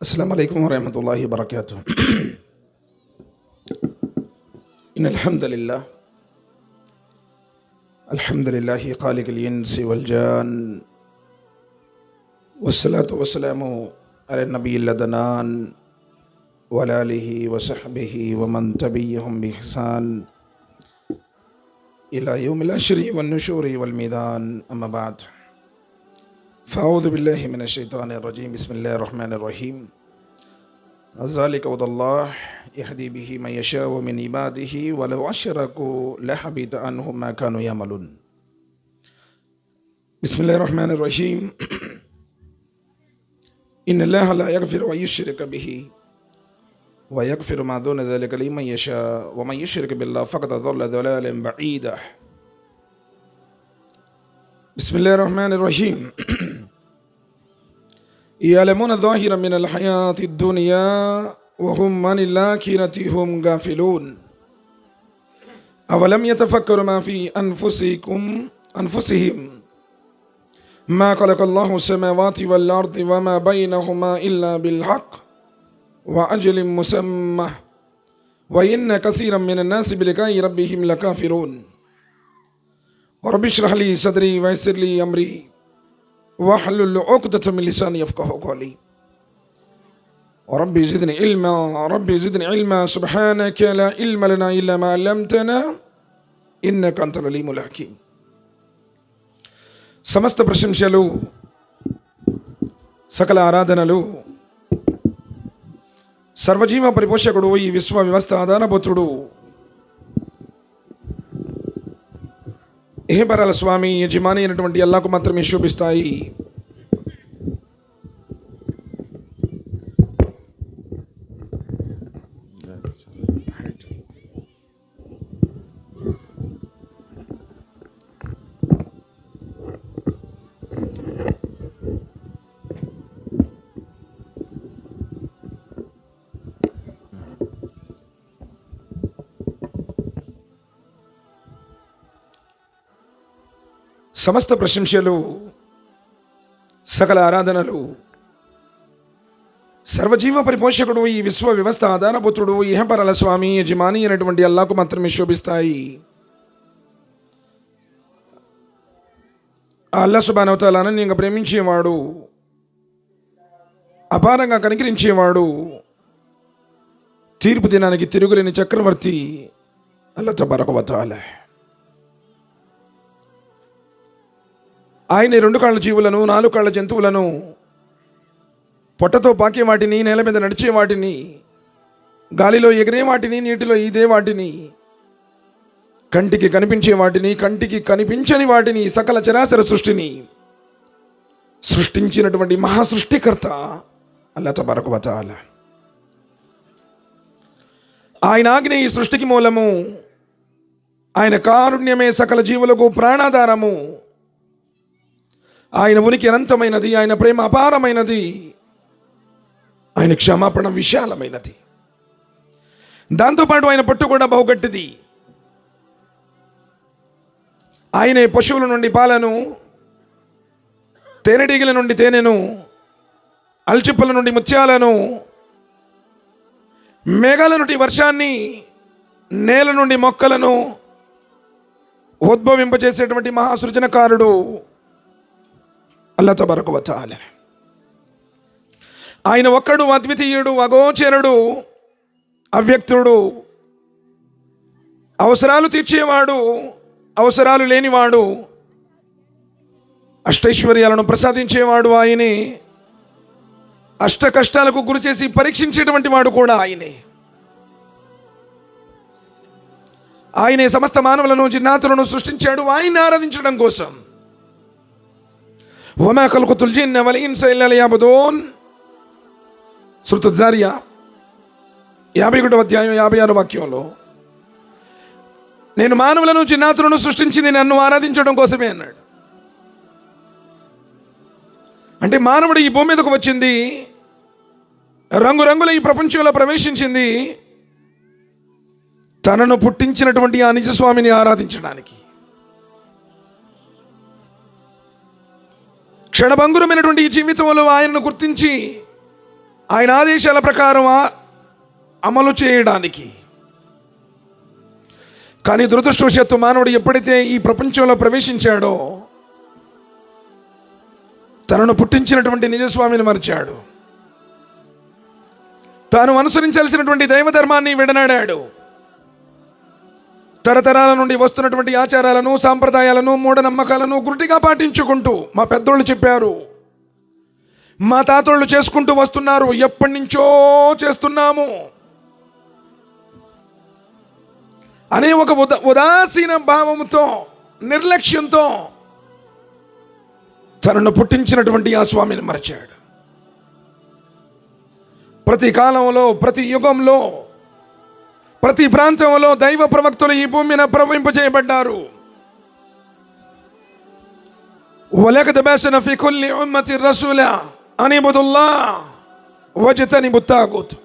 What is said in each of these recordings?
अस्सलामुअलैकुम वरहमतुल्लाहि वबरकातुहू। इन्नल हम्दुलिल्लाह अल्हम्दुलिल्लाहि खालिकिल इंसि वल जान वस्सलातु वस्सलामु अला नबिय्यिल अदनान व अला आलिहि व सहबिहि व मन तबिअहुम बि इहसान इला यौमिल हश्रि वन नुशूरि वल मीज़ान। अम्मा बाद फ़अऊज़ु बिल्लाहि मिनश शैतानिर रजीम। बिस्मिल्लाहिर रहमानिर रहीम। ज़ालिका हुदल्लाह यहदी बिही मन यशाअ मिन इबादिही वलौ अशरकू लहबिता अन्हुम मा कानू यअमलून। बिस्मिल्लाहिर रहमानिर रहीम। इन्नल्लाहा ला यग़फ़िरु अन युश्रका बिही व यग़फ़िरु मा दून ज़ालिका लिमन यशाअ व मन युश्रिक बिल्लाहि फ़क़द ज़ल्ल ज़लालन बईदा। बिस्मिल्लाहिर रहमानिर रहीम। यअलमून ज़ाहिरम मिनल हयातिद दुनिया व हुम अनिल आखिरति हुम गाफ़िलून। अवलम यतफ़क्करू मा फ़ी अनफ़ुसिहिम मा ख़लक़ल्लाहु अस्समावाति वल अर्ज़ व मा बैनहुमा इल्ला बिल हक़्क़ व अजलिम मुसम्मा व इन्न कसीरम मिनन नासि बिलिक़ाइ रब्बिहिम लकाफ़िरून। रब्बि इश्रह ली सदरी व यस्सिर ली अमरी वहलुल उक़दतम मिन लिसानी यफ़क़हू क़ौली। रब्बि ज़िदनी इल्मा सुब्हानक ला इल्म लना इल्ला मा अल्लमतना इन्नका अंतल अलीमुल हकीम। समस्त प्रशंसలు సకల ఆరాధనలు సర్వజీవ పరిపోషకుడు ఈ విశ్వ వ్యవస్థ ఆధారభూతుడు ఎహబరల స్వామి యజమాని అయినటువంటి అల్లాహ్కు మాత్రమే శోభిస్తాయి। సమస్త ప్రశంసలు సకల ఆరాధనలు సర్వజీవ పరిపోషకుడు ఈ విశ్వ వ్యవస్థ ఆధారభూతుడు ఇహపరల స్వామి యజమాని అయినటువంటి అల్లాహ్కు మాత్రమే శోభిస్తాయి। అల్లాహ్ సుబ్హానహు వ తఆలా అనన్యంగా ప్రేమించేవాడు, అపారంగా కనికరించేవాడు, తీర్పు దినానికి తిరుగులేని చక్రవర్తి అల్లాహ్ తబారక వ తఆలా। ఆయన రెండు కాళ్ళ జీవులను, నాలుగు కాళ్ళ జంతువులను, పొట్టతో పాకే వాటిని, నేల మీద నడిచే వాటిని, గాలిలో ఎగిరే వాటిని, నీటిలో ఈదే వాటిని, కంటికి కనిపించే వాటిని, కంటికి కనిపించని వాటిని, సకల చరాచర సృష్టిని సృష్టించినటువంటి మహా సృష్టికర్త అల్లాహ్ తబారక వ తఆలా। ఆయన ఆజ్ఞ ఈ సృష్టికి మూలము, ఆయన కారుణ్యమే సకల జీవులకు ప్రాణాధారము, ఆయన ఉనికి అనంతమైనది, ఆయన ప్రేమ అపారమైనది, ఆయన క్షమాపణ విశాలమైనది, దాంతోపాటు ఆయన పట్టు కూడా బహుగట్టిది। ఆయనే పశువుల నుండి పాలను, తేనెటీగల నుండి తేనెను, అల్చిప్పల నుండి ముత్యాలను, మేఘాల నుండి వర్షాన్ని, నేల నుండి మొక్కలను ఉద్భవింపజేసేటువంటి మహాసృజనకారుడు అల్లాహ్ తబారక వ తఆలా। ఆయన ఒక్కడు, అద్వితీయుడు, అగోచరుడు, అవ్యక్తుడు, అవసరాలు తీర్చేవాడు, అవసరాలు లేనివాడు, అష్టైశ్వర్యాలను ప్రసాదించేవాడు ఆయనే, అష్ట కష్టాలకు గురి చేసి పరీక్షించేటువంటి వాడు కూడా ఆయనే। ఆయనే సమస్త మానవులను, జిన్నాతులను సృష్టించాడు ఆయన్ని ఆరాధించడం కోసం। వమా ఖలఖతుల్ జిన్న వల్ ఇన్స ఇల్లా లియఅబుదూన్। సూరతు జారియా 51వ అధ్యాయం 56వ వాక్యంలో, నేను మానవులను, జిన్నాతులను సృష్టించింది నన్ను ఆరాధించడం కోసమే అన్నాడు। అంటే మానవుడు ఈ భూమి మీదకు వచ్చింది, రంగురంగుల ఈ ప్రపంచంలో ప్రవేశించింది తనను పుట్టించినటువంటి ఆ నిజస్వామిని ఆరాధించడానికి। క్షణభంగురమైనటువంటి ఈ జీవితంలో ఆయనను గుర్తించి ఆయన ఆదేశాల ప్రకారం అమలు చేయడానికి. కానీ దురదృష్టవశాత్తు మానవుడు ఎప్పుడైతే ఈ ప్రపంచంలో ప్రవేశించాడో తనను పుట్టించినటువంటి నిజస్వామిని మరిచాడు. తాను అనుసరించాల్సినటువంటి దైవ ధర్మాన్ని విడనాడాడు. తరతరాల నుండి వస్తున్నటువంటి ఆచారాలను, సాంప్రదాయాలను, మూఢనమ్మకాలను గురుటిగా పాటించుకుంటూ, మా పెద్దోళ్ళు చెప్పారు, మా తాతోళ్ళు చేసుకుంటూ వస్తున్నారు, ఎప్పటి నుంచో చేస్తున్నాము అనే ఒక ఉదాసీన భావంతో, నిర్లక్ష్యంతో తనను పుట్టించినటువంటి ఆ స్వామిని మరచాడు. ప్రతి కాలంలో, ప్రతి యుగంలో, ప్రతి ప్రాంతంలో దైవ ప్రవక్తలు ఈ భూమి మీద ప్రవహింపజేయబడ్డారు. వలకద్ బఅస్నా ఫీ కుల్లి ఉమ్మతిన్ రసూలా అన్ ఇబ్దుల్లాహ్ వజ్తనిబుత్ తాగూత్.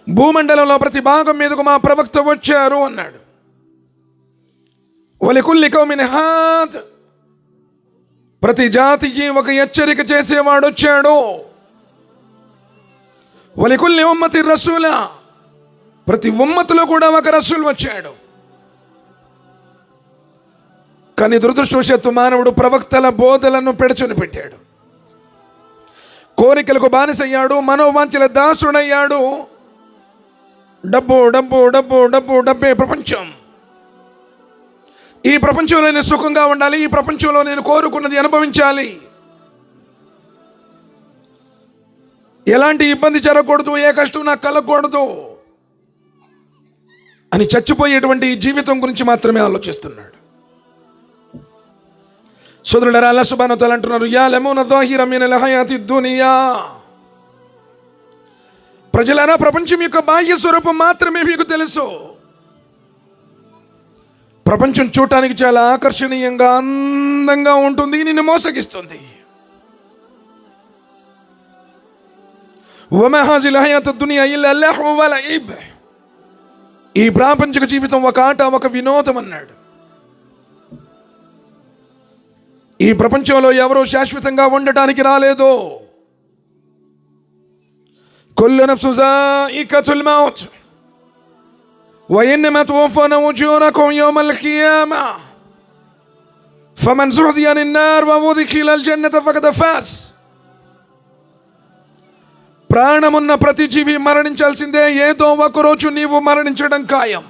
భూమండలంలో ప్రతి భాగం మీదకు మా ప్రవక్త వచ్చారు అన్నాడు. వలికుల్లి కౌమిన్ హాద్, ప్రతి జాతికి ఒక హెచ్చరిక చేసేవాడు వచ్చాడు. వలికుల్లి ఉమ్మతిన్ రసూలా, ప్రతి ఉమ్మతులో కూడా ఒక రసూల్ వచ్చాడు. కానీ దురదృష్టవశాత్తు మానవుడు ప్రవక్తల బోధలను పెడచుని పెట్టాడు. కోరికలకు బానిసయ్యాడు, మనోవాంఛల దాసుడయ్యాడు. డబ్బు డబ్బు డబ్బు డబ్బు డబ్బే ప్రపంచం. ఈ ప్రపంచంలో నేను సుఖంగా ఉండాలి, ఈ ప్రపంచంలో నేను కోరుకున్నది అనుభవించాలి, ఎలాంటి ఇబ్బంది జరగకూడదు, ఏ కష్టం నాకు కలగకూడదు అని చచ్చిపోయేటువంటి జీవితం గురించి మాత్రమే ఆలోచిస్తున్నాడు. సోదరులారా, అల్లాహ్ సుబ్హానహు వ తఆలా అంటున్నారు, యఅలమూన ज़ాహిర మినల్ హయాతి దునియా. ప్రజలారా, ప్రపంచం యొక్క బాహ్య స్వరూపం మాత్రమే మీకు తెలుసు. ప్రపంచం చూడటానికి చాలా ఆకర్షణీయంగా, అందంగా ఉంటుంది, నిన్ను మోసగిస్తుంది. వమా హాజిల్ హయాతు దునియా ఇల్లా లహ్వు వ లఇబ్. ఈ ప్రాపంచిక జీవితం ఒక ఆట, ఒక వినోదం అన్నాడు. ఈ ప్రపంచంలో ఎవరూ శాశ్వతంగా ఉండటానికి రాలేదు. కుల్లు నఫ్సున్ జాయికతుల్ మౌత్ వ ఇన్నమా తువఫౌన ఉజూరకుం యౌమల్ ఖియామా ఫమన్ జుహ్జియ అనిన్ నార్ వ ఉద్ఖిలల్ జన్నత ఫఖద్ ఫాజ్. ప్రాణమున్న ప్రతి జీవి మరణించాల్సిందే. ఏదో ఒకరోజు నీవు మరణించడం ఖాయం.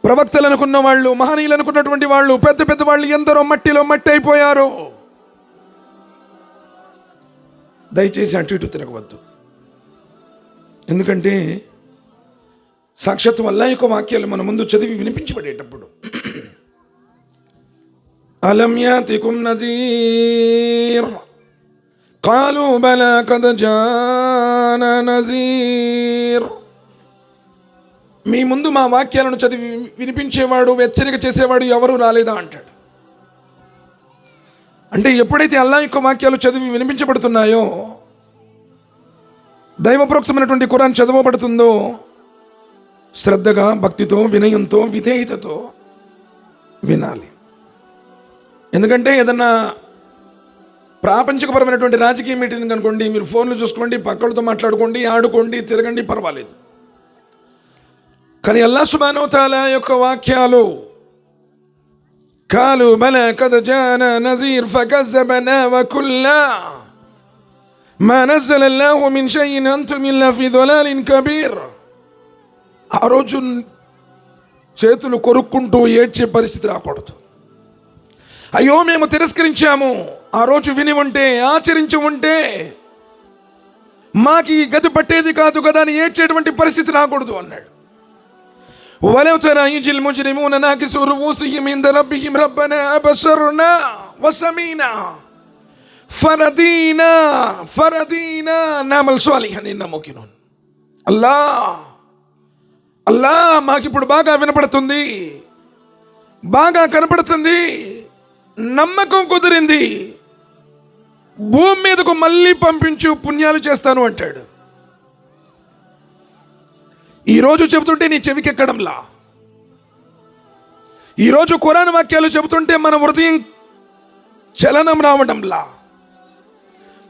ప్రవక్తలు అనుకున్న వాళ్ళు, మహనీయులు అనుకున్నటువంటి వాళ్ళు, పెద్ద పెద్ద వాళ్ళు ఎందరో మట్టిలో మట్టి అయిపోయారు. దయచేసి అటు ఇటు తిరగవద్దు. ఎందుకంటే సాక్షాత్తు అల్లాహ్ యొక్క వాక్యాలు మన ముందు చదివి వినిపించబడేటప్పుడు, అలం యాతికుం నజీర్ కాలు బలా కద్ జానా నజీర్. మీ ముందు మా వాక్యాలను చదివి వినిపించేవాడు, హెచ్చరిక చేసేవాడు ఎవరు రాలేదా అంటాడు. అంటే ఎప్పుడైతే అల్లాహ్ యొక్క వాక్యాలు చదివి వినిపించబడుతున్నాయో, దైవప్రోక్తమైనటువంటి ఖురాన్ చదవబడుతుందో, శ్రద్ధగా, భక్తితో, వినయంతో, విధేయతతో వినాలి. ఎందుకంటే ఏదన్నా ప్రాపంచికపరమైనటువంటి రాజకీయ మీటింగ్ అనుకోండి, మీరు ఫోన్లు చూసుకోండి, పక్కలతో మాట్లాడుకోండి, ఆడుకోండి, తిరగండి, పర్వాలేదు. కానీ అల్లాహ్ సుబ్హానహు వ తఆలా యొక్క వాక్యాలు, కాలు బలా కద్ జానా నజీర్ ఫకజ్జబనా వ కుల్లా మా నజ్జలల్లాహు మిన్ షైఇన్ అంతుమ్ ఇల్లా ఫీ ضلالin కబీర్. ఆ రోజు చేతులు కొరుక్కుంటూ ఏడ్చే పరిస్థితి రాకూడదు. అయ్యో మేము తిరస్కరించాము, ఆ రోజు విని ఉంటే, ఆచరించి ఉంటే మాకు ఈ గతి పట్టేది కాదు కదా అని ఏడ్చేటువంటి పరిస్థితి రాకూడదు అన్నాడు. వలౌ తరా ఇజిల్ ముజ్రిమూన నాకిసు రుఊసిహిం ఇంద రబ్బిహిం రబ్బనా అబసర్నా వసమీనా ఫరదీనా నఅమల్ సాలిహన్ ఇన్నా ముకినూన్. అల్లా మాకిప్పుడు బాగా వినపడుతుంది, బాగా కనపడుతుంది, నమ్మకం కుదిరింది, భూమి మీదకు మళ్ళీ పంపించు, పుణ్యాలు చేస్తాను అంటాడు. ఈరోజు చెబుతుంటే నీ చెవికెక్కడంలా, ఈరోజు ఖురాన్ వాక్యాలు చెబుతుంటే మన హృదయం చలనం రావడంలా.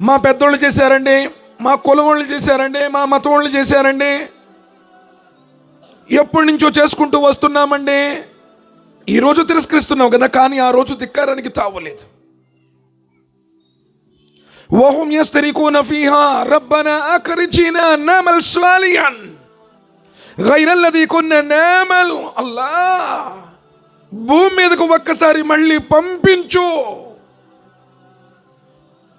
మా పెద్దోళ్ళు చేశారండి, మా కులం వాళ్ళు చేశారండి, మా మతం వాళ్ళు చేశారండి, ఎప్పటి నుంచో చేసుకుంటూ వస్తున్నామండి. ఈరోజు తిరస్కరిస్తున్నావు కదా, కానీ ఆ రోజు ధిక్కారానికి తావలేదు. వహుం యస్తరికూన ఫీహా రబ్బనా అఖ్రిజ్నా నఅమల్ సాలిహన్ గైరల్లదీ కున్నా నఅమల్. అల్లాహ్, భూమి మీదకు ఒక్కసారి మళ్ళీ పంపించు.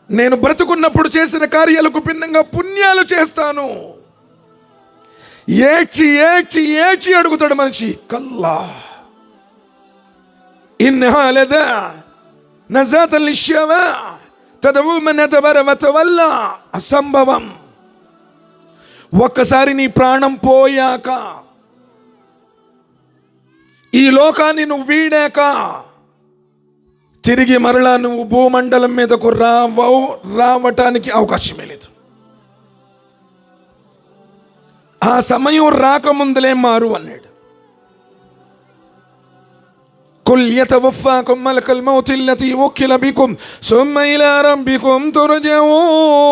నేను బ్రతుకున్నప్పుడు చేసిన కార్యాలకు భిన్నంగా పుణ్యాలు చేస్తాను. ఏడ్చి ఏడ్చి ఏడ్చి అడుగుతాడు మనిషి. కల్లా ఇన్నహా లదా నజాతన్ లిశ్శవా తదవు మన్ అద్బర వతవల్లా. అసంభవం. ఒక్కసారి నీ ప్రాణం పోయాక, ఈ లోకాన్ని నువ్వు వీడాక, తిరిగి మరలా నువ్వు భూమండలం మీదకు రావటానికి అవకాశమే లేదు. ఆ సమయం రాకముందులే మారు అన్నాడు. కుల్ యతవఫాకుం మలకల్ మౌతి అల్లతీ వకిల బికుం సుమ్మ ఇలా రబ్బికుం తుర్జఊన్.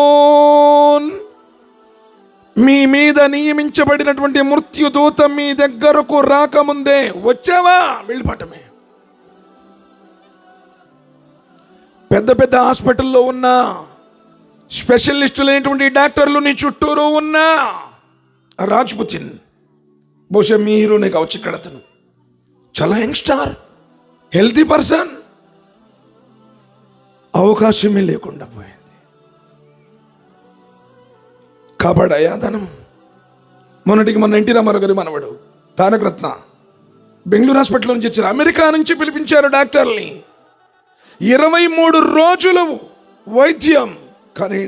మీ మీద నియమించబడినటువంటి మృత్యుదూత మీ దగ్గరకు రాకముందే వచ్చావా, వెళ్ళిపోవటమే. పెద్ద పెద్ద హాస్పిటల్లో ఉన్న స్పెషలిస్టులైనటువంటి డాక్టర్లు నీ చుట్టూరు ఉన్నా, రాజ్పుతిన్ బహుశా మీ హీరోనే కావచ్చు. ఇక్కడ అతను చాలా యంగ్స్టార్, హెల్తీ పర్సన్, అవకాశమే లేకుండా పోయింది. కాపాడాయా ధనం. మొన్నటికి మన ఎన్టీ రామారావు గారి మనవడు తారక రత్న బెంగళూరు హాస్పిటల్ నుంచి వచ్చారు. అమెరికా నుంచి పిలిపించారు డాక్టర్ని. 23 రోజులు వైద్యం, కానీ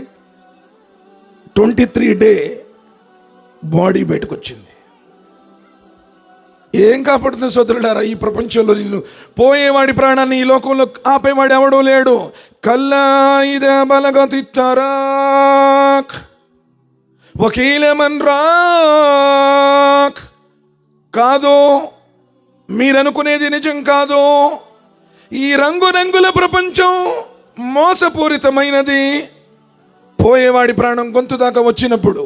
23 డే బాడీ బయటకు వచ్చింది. ఏం కాపాడుతుంది సోదరులారా ఈ ప్రపంచంలో? నిన్ను పోయేవాడి ప్రాణాన్ని ఈ లోకంలో ఆపేవాడు ఎవడూ లేడు. కల్లా ఇదే బలగతి తరాక్ వకీలమన్ రాక్. కాదు, మీరనుకునేది నిజం కాదు. ఈ రంగురంగుల ప్రపంచం మోసపూరితమైనది. పోయేవాడి ప్రాణం గొంతు దాకా వచ్చినప్పుడు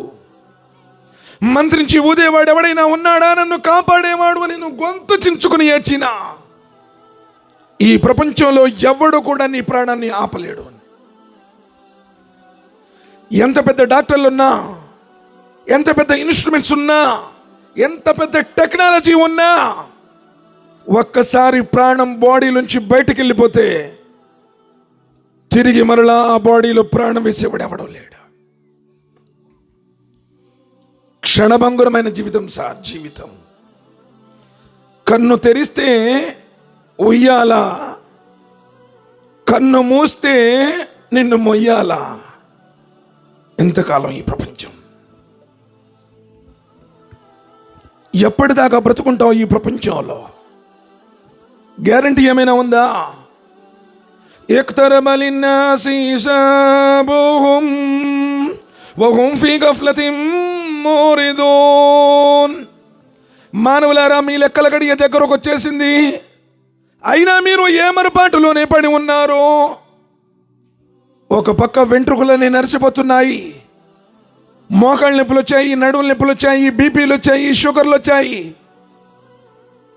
మంత్రించి ఊదేవాడు ఎవడైనా ఉన్నాడా నన్ను కాపాడేవాడు అని నువ్వు గొంతు చించుకుని ఏడ్చినా, ఈ ప్రపంచంలో ఎవడు కూడా నీ ప్రాణాన్ని ఆపలేడు. ఎంత పెద్ద డాక్టర్లు ఉన్నా, ఎంత పెద్ద ఇన్స్ట్రుమెంట్స్ ఉన్నా, ఎంత పెద్ద టెక్నాలజీ ఉన్నా, ఒక్కసారి ప్రాణం బాడీలోంచి బయటికి వెళ్ళిపోతే తిరిగి మరలా ఆ బాడీలో ప్రాణం వేసేవాడు ఎవడో లేడు. క్షణభంగురమైన జీవితం సార్, జీవితం. కన్ను తెరిస్తే ఉయ్యాల, కన్ను మూస్తే నిన్ను మొయ్యాల. ఎంతకాలం ఈ ప్రపంచం? ఎప్పటిదాకా బ్రతుకుంటావు ఈ ప్రపంచంలో? గ్యారంటీ ఏమైనా ఉందా? ఇక్తరబ లిన్నాసి హిసాబుహుం వహుం ఫీ గఫ్లతిన్ మురిదూన్. మానవులారా, మీ లెక్కల గడియ దగ్గరకు వచ్చేసింది, అయినా మీరు ఏమరపాటులోనే పడి ఉన్నారు. ఒక పక్క వెంట్రుకలన్నీ నరిచిపోతున్నాయి, మోకాళ్ళ నొప్పులు వచ్చాయి, నడువుల నొప్పులు వచ్చాయి, బీపీలు వచ్చాయి, షుగర్లు వచ్చాయి,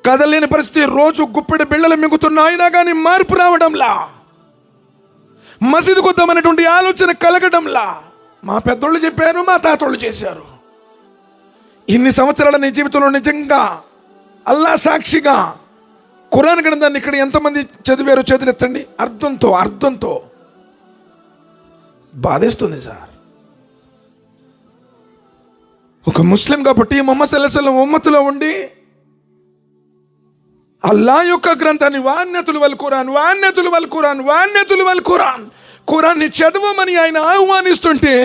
కదలేని పరిస్థితి. రోజు గుప్పెడు బిళ్ళలు మింగుతున్నా, అయినా కానీ మార్పు రావడంలా, మసీదుకు వద్దామనేటువంటి ఆలోచన కలగడంలా. మా పెద్దోళ్ళు చెప్పారు, మా తాతోళ్ళు చేశారు. ఇన్ని సంవత్సరాల నీ జీవితంలో నిజంగా అల్లా సాక్షిగా ఖురాన్ గ్రంథాన్ని ఇక్కడ ఎంతమంది చదివారో చేతులెత్తండి. అర్థంతో బాధేస్తుంది సార్. ఒక ముస్లిం కాబట్టి ముహమ్మద్ సల్లల్లాహు అలైహి వసల్లం ఉమ్మతులో ఉండి అల్లా యొక్క గ్రంథాన్ని వాన్నతులు వల్ ఖురాన్, వాన్నతులు వల్ ఖురాన్, వాన్నతులు వల్ ఖురాన్, ఖురాన్ని చదవమని ఆయన ఆహ్వానిస్తుంటే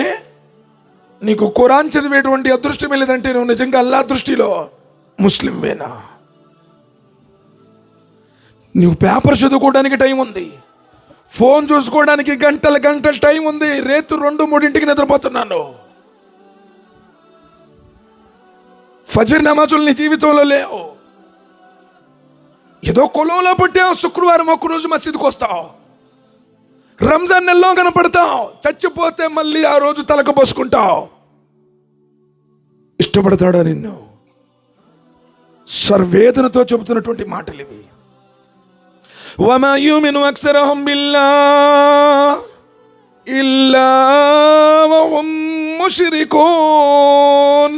నీకు ఖురాన్ చదివేటువంటి అదృష్టం లేదంటే నువ్వు నిజంగా అల్లా దృష్టిలో ముస్లింవేనా? నువ్వు పేపర్ చదువుకోవడానికి టైం ఉంది, ఫోన్ చూసుకోవడానికి గంటల టైం ఉంది. రేపు 2-3 నిద్రపోతున్నాను. ఫజర్ నమాజులు నీ జీవితంలో లేవు. ఏదో కులంలో పుట్టావు, శుక్రవారం ఒక్కరోజు మసీదుకు వస్తావు. రంజాన్ నెలలో కనపడతావు, చచ్చిపోతే మళ్ళీ ఆ రోజు తలకు పోసుకుంటావు. ఇష్టపడతాడా నిన్ను? సర్వేదనతో చెబుతున్నటువంటి మాటలు ఇవి. వమా యుమిను అక్సరహుం బిల్లాహ్ ఇల్లా వహుం ముష్రికూన్.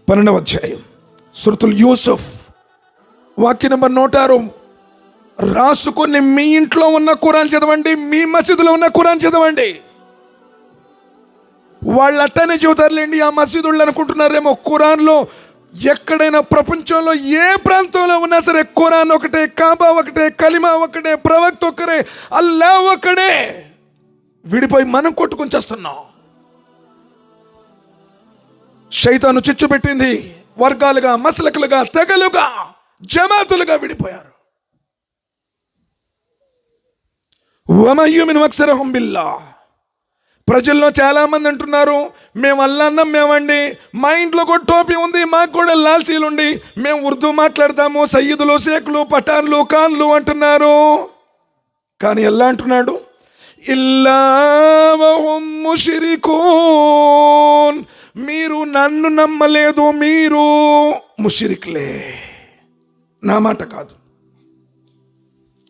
12వ అధ్యాయం సూరతుల్ యూసుఫ్ వాక్య నంబర్ 106. రాసుకొని మీ ఇంట్లో ఉన్న ఖురాన్ చదవండి, మీ మసీదులో ఉన్న ఖురాన్ చదవండి. వాళ్ళు అట్టనే చెబుతారులేండి, ఆ మసీదుళ్ళు అనుకుంటున్నారేమో. ఖురాన్లో ఎక్కడైనా ప్రపంచంలో ఏ ప్రాంతంలో ఉన్నా సరే ఖురాన్ ఒకటే, కాబా ఒకటే, కలిమా ఒకటే, ప్రవక్త ఒకరే, అల్లా ఒకడే. విడిపోయి మనం కొట్టుకొని చేస్తున్నాం. శైతాను చిచ్చు పెట్టింది. వర్గాలుగా, మసలకులుగా, తెగలుగా, జమాతులుగా విడిపోయారు. వమా యుమిను అక్సరహుం బిల్లాహ్. ప్రజల్లో చాలా మంది అంటున్నారు, మేము అల్లా నమ్మేమండి, మా ఇంట్లో కూడా టోపీ ఉంది, మాకు కూడా లాల్చీలు ఉండి, మేము ఉర్దూ మాట్లాడతాము, సయ్యిదులు, షేఖ్లు, పఠాన్లు, ఖాన్లు అంటున్నారు. కానీ అల్లా అంటున్నాడు, ఇల్లా వహుం ముష్రికూన్. మీరు నన్ను నమ్మలేదు, మీరు ముష్రిక్లే. నా మాట కాదు,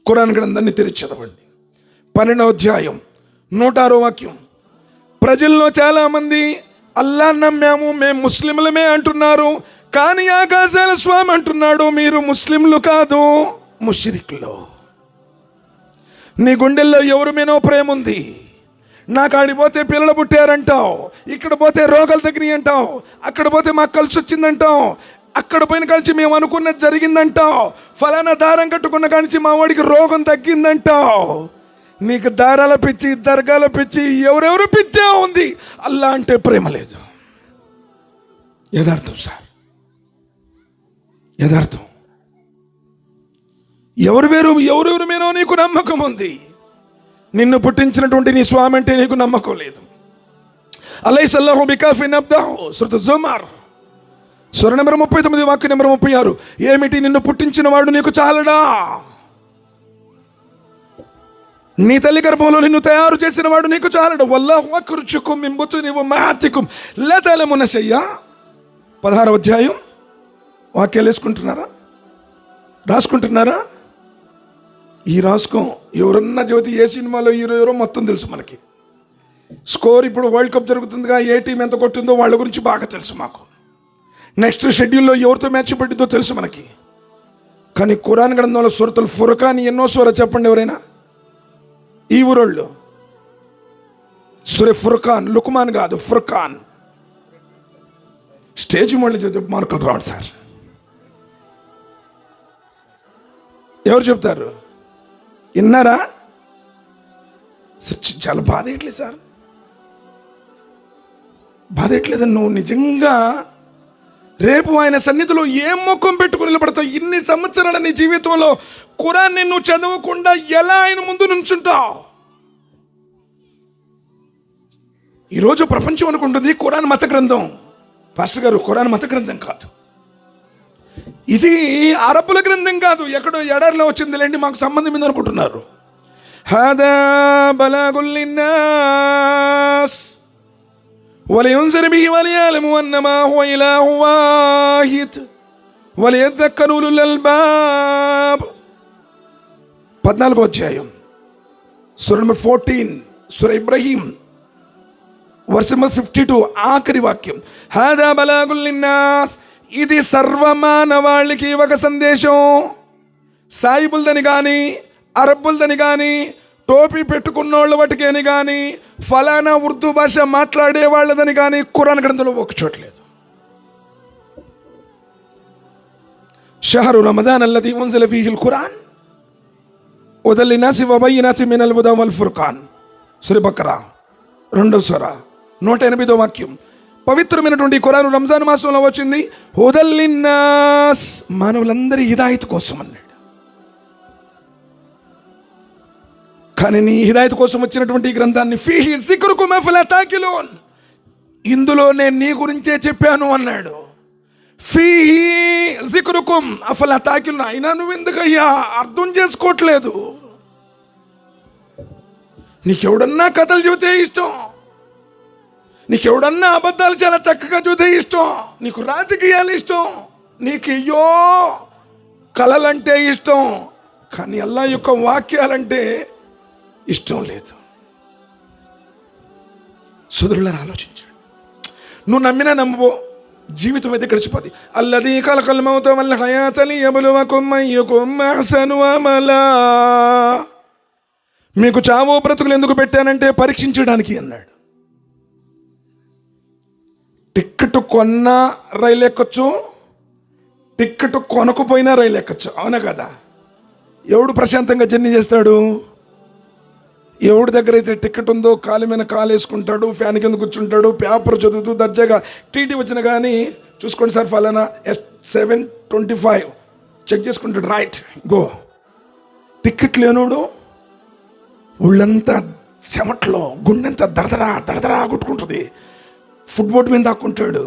ఖురాన్ గ్రంథాన్ని తెరిచి చదవండి. 12వ అధ్యాయం 106వ వాక్యం. ప్రజల్లో చాలా మంది అల్లా నమ్మాము, మేము ముస్లింలమే అంటున్నారు. కానీ ఆకాశాల స్వామి అంటున్నాడు, మీరు ముస్లింలు కాదు, ముష్రిక్లు. నీ గుండెల్లో ఎవరి మీనో ప్రేమ ఉంది. నాకు ఆడిపోతే పిల్లలు పుట్టారంటావు, ఇక్కడ పోతే రోగాలు తగ్గినాయి అంటావు, అక్కడ పోతే మాకు కలిసి వచ్చిందంటావు, అక్కడ పోయిన కానించి మేము అనుకున్నది జరిగిందంటావు, ఫలానా దారం కట్టుకున్న కానించి మా వాడికి రోగం తగ్గిందంటావు. నీకు దారాల పిచ్చి, దర్గాల పిచ్చి, ఎవరెవరు పిచ్చే ఉంది. అల్లా అంటే ప్రేమ లేదు. యథార్థం సార్, యథార్థం. ఎవరు వేరు, ఎవరెవరి మీదో నీకు నమ్మకం ఉంది. నిన్ను పుట్టించినటువంటి నీ స్వామి అంటే నీకు నమ్మకం లేదు. అలైసల్లాహు బికాఫిన్ అబ్దాహు. సూరతు జుమర్ సూర నెంబర్ 39 వాక్య నెంబర్ 36. ఏమిటి, నిన్ను పుట్టించిన వాడు నీకు చాలడా? నీ తల్లి గర్భంలో నిన్ను తయారు చేసిన వాడు నీకు చాలడు. వల్లాహు అఖ్రజకుమ్ మిన్ బుతుని ఉమ్మహాతికుమ్ లా తఅలమున షై'a. 16వ అధ్యాయం. వాక్యాలు వేసుకుంటున్నారా, రాసుకుంటున్నారా? ఈ రాసుకో. ఎవరన్నా జ్యోతి ఏ సినిమాలో హీరో ఎవరో మొత్తం తెలుసు మనకి. స్కోర్ ఇప్పుడు వరల్డ్ కప్ జరుగుతుందిగా, ఏ టీం ఎంత కొట్టిందో వాళ్ళ గురించి బాగా తెలుసు మాకు. నెక్స్ట్ షెడ్యూల్లో ఎవరితో మ్యాచ్ పట్టిందో తెలుసు మనకి. కానీ ఖురాన్ గ్రంథంలో సూరతుల్ ఫుర్ఖాన్ ఎన్నో సూర చెప్పండి ఎవరైనా? ఈ ఊరోళ్ళు సూరే ఫుర్ఖాన్, లుక్మాన్ కాదు, ఫుర్ఖాన్. స్టేజ్ మళ్ళీ మార్కులు రావడం సార్. ఎవరు చెప్తారు? విన్నారా? చాలా బాధ ఎట్లేదు సార్, బాధ ఎట్లేదని. నువ్వు నిజంగా రేపు ఆయన సన్నిధిలో ఏం ముఖం పెట్టుకుని నిలబడతావు? ఇన్ని సంవత్సరాల నీ జీవితంలో ఖురాన్ని నువ్వు చదవకుండా ఎలా ఆయన ముందు నుంచుంటావు? ఈరోజు ప్రపంచం అనుకుంటుంది ఖురాన్ మత గ్రంథం. పాస్టర్ గారు, ఖురాన్ మత గ్రంథం కాదు, ఇది అరబ్బుల గ్రంథం కాదు, ఎక్కడో ఎడారిలో వచ్చిందిలేండి, మాకు సంబంధం ఉంది అనుకుంటున్నారు. హదా బలాగుల్ లిన్నాస్ వలియున్జిర్ బిహి వలియఅలము అన్నమా హువ ఇలాహు వాహిద్ వలియదక్కరు ఉలుల్ అల్బాబ్. 14వ అధ్యాయం సూర నెంబర్ 14 సూర ఇబ్రహీం వర్స్ నెంబర్ 52 ఆఖరి వాక్యం. హదా బలాగుల్ లిన్నాస్. ఇది సర్వమానవాళికి ఒక సందేశం. సాయిబుల్దని కానీ, అరబ్బుల్దని కానీ, టోపీ పెట్టుకున్నోళ్ళ వాటికి అని కానీ, ఫలానా ఉర్దూ భాష మాట్లాడే వాళ్ళదని కానీ ఖురాన్ గ్రంథంలో ఒక చోట్లేదు. షహరు రమదాన్ అల్లదీ ఉన్జిల ఫీహిల్ ఖురాన్ హుదల్ లిన్నాసి వబయ్యినాతిన్ మినల్ హుదా వల్ ఫుర్ఖాన్. సూర బకరా 2వ సూర 108వ వాక్యం. పవిత్రమైనటువంటి ఖురాన్ రంజాన్ మాసంలో వచ్చింది. హుదల్ లిన్నాస్, మానవులందరి హిదాయత్ కోసం అన్నాడు. కానీ నీ హిదాయత్ కోసం వచ్చినటువంటి ఈ గ్రంథాన్ని ఫీహి జిక్రుకుమ్ అఫలా తాకిలూన్, ఇందులో నేను నీ గురించే చెప్పాను అన్నాడు. ఫీహి జిక్రుకుమ్ అఫలా తాకిలూన్. అయినా నువ్వు ఎందుకయ్యా అర్థం చేసుకోవట్లేదు? నీకెవడన్నా కథలు చెబితే ఇష్టం, నీకెవడన్నా అబద్ధాలు చాలా చక్కగా చూస్తే ఇష్టం, నీకు రాజకీయాలు ఇష్టం, నీకు అయ్యో కళలంటే ఇష్టం, కానీ అల్లా యొక్క వాక్యాలంటే ఇష్టం లేదు. సోదరులారా, ఆలోచించండి. నువ్వు నమ్మినా నమ్మవో, జీవితం అయితే గడిచిపోద్ది. అల్లదీ ఖలఖల్ మౌత వల్ హయాత లియబ్లువకుమ్ అయ్యుకుమ్ అహ్సను అమలా. మీకు చావో బ్రతుకులు ఎందుకు పెట్టానంటే పరీక్షించడానికి అన్నాడు. టిక్కెట్ కొన్నా రైలు ఎక్కచ్చు, టిక్కెట్ కొనకపోయినా రైలు ఎక్కచ్చు, అవునా కదా? ఎవడు ప్రశాంతంగా జర్నీ చేస్తాడు? ఎవడి దగ్గర అయితే టికెట్ ఉందో కాలు మీద కాలు వేసుకుంటాడు, ఫ్యాన్ కింద కూర్చుంటాడు, పేపర్ చదువుతూ దర్జాగా టీటీ వచ్చిన కానీ చూసుకోండి సార్ ఫలానా S725 చెక్ చేసుకుంటాడు, రైట్ గో. టికెట్ లేనోడు ఒళ్ళంతా చెమట్లో, గుండెంతా దడదరా దడదరా కొట్టుకుంటుంది, ఫుట్బోర్డ్ మీద దాక్కుంటాడు,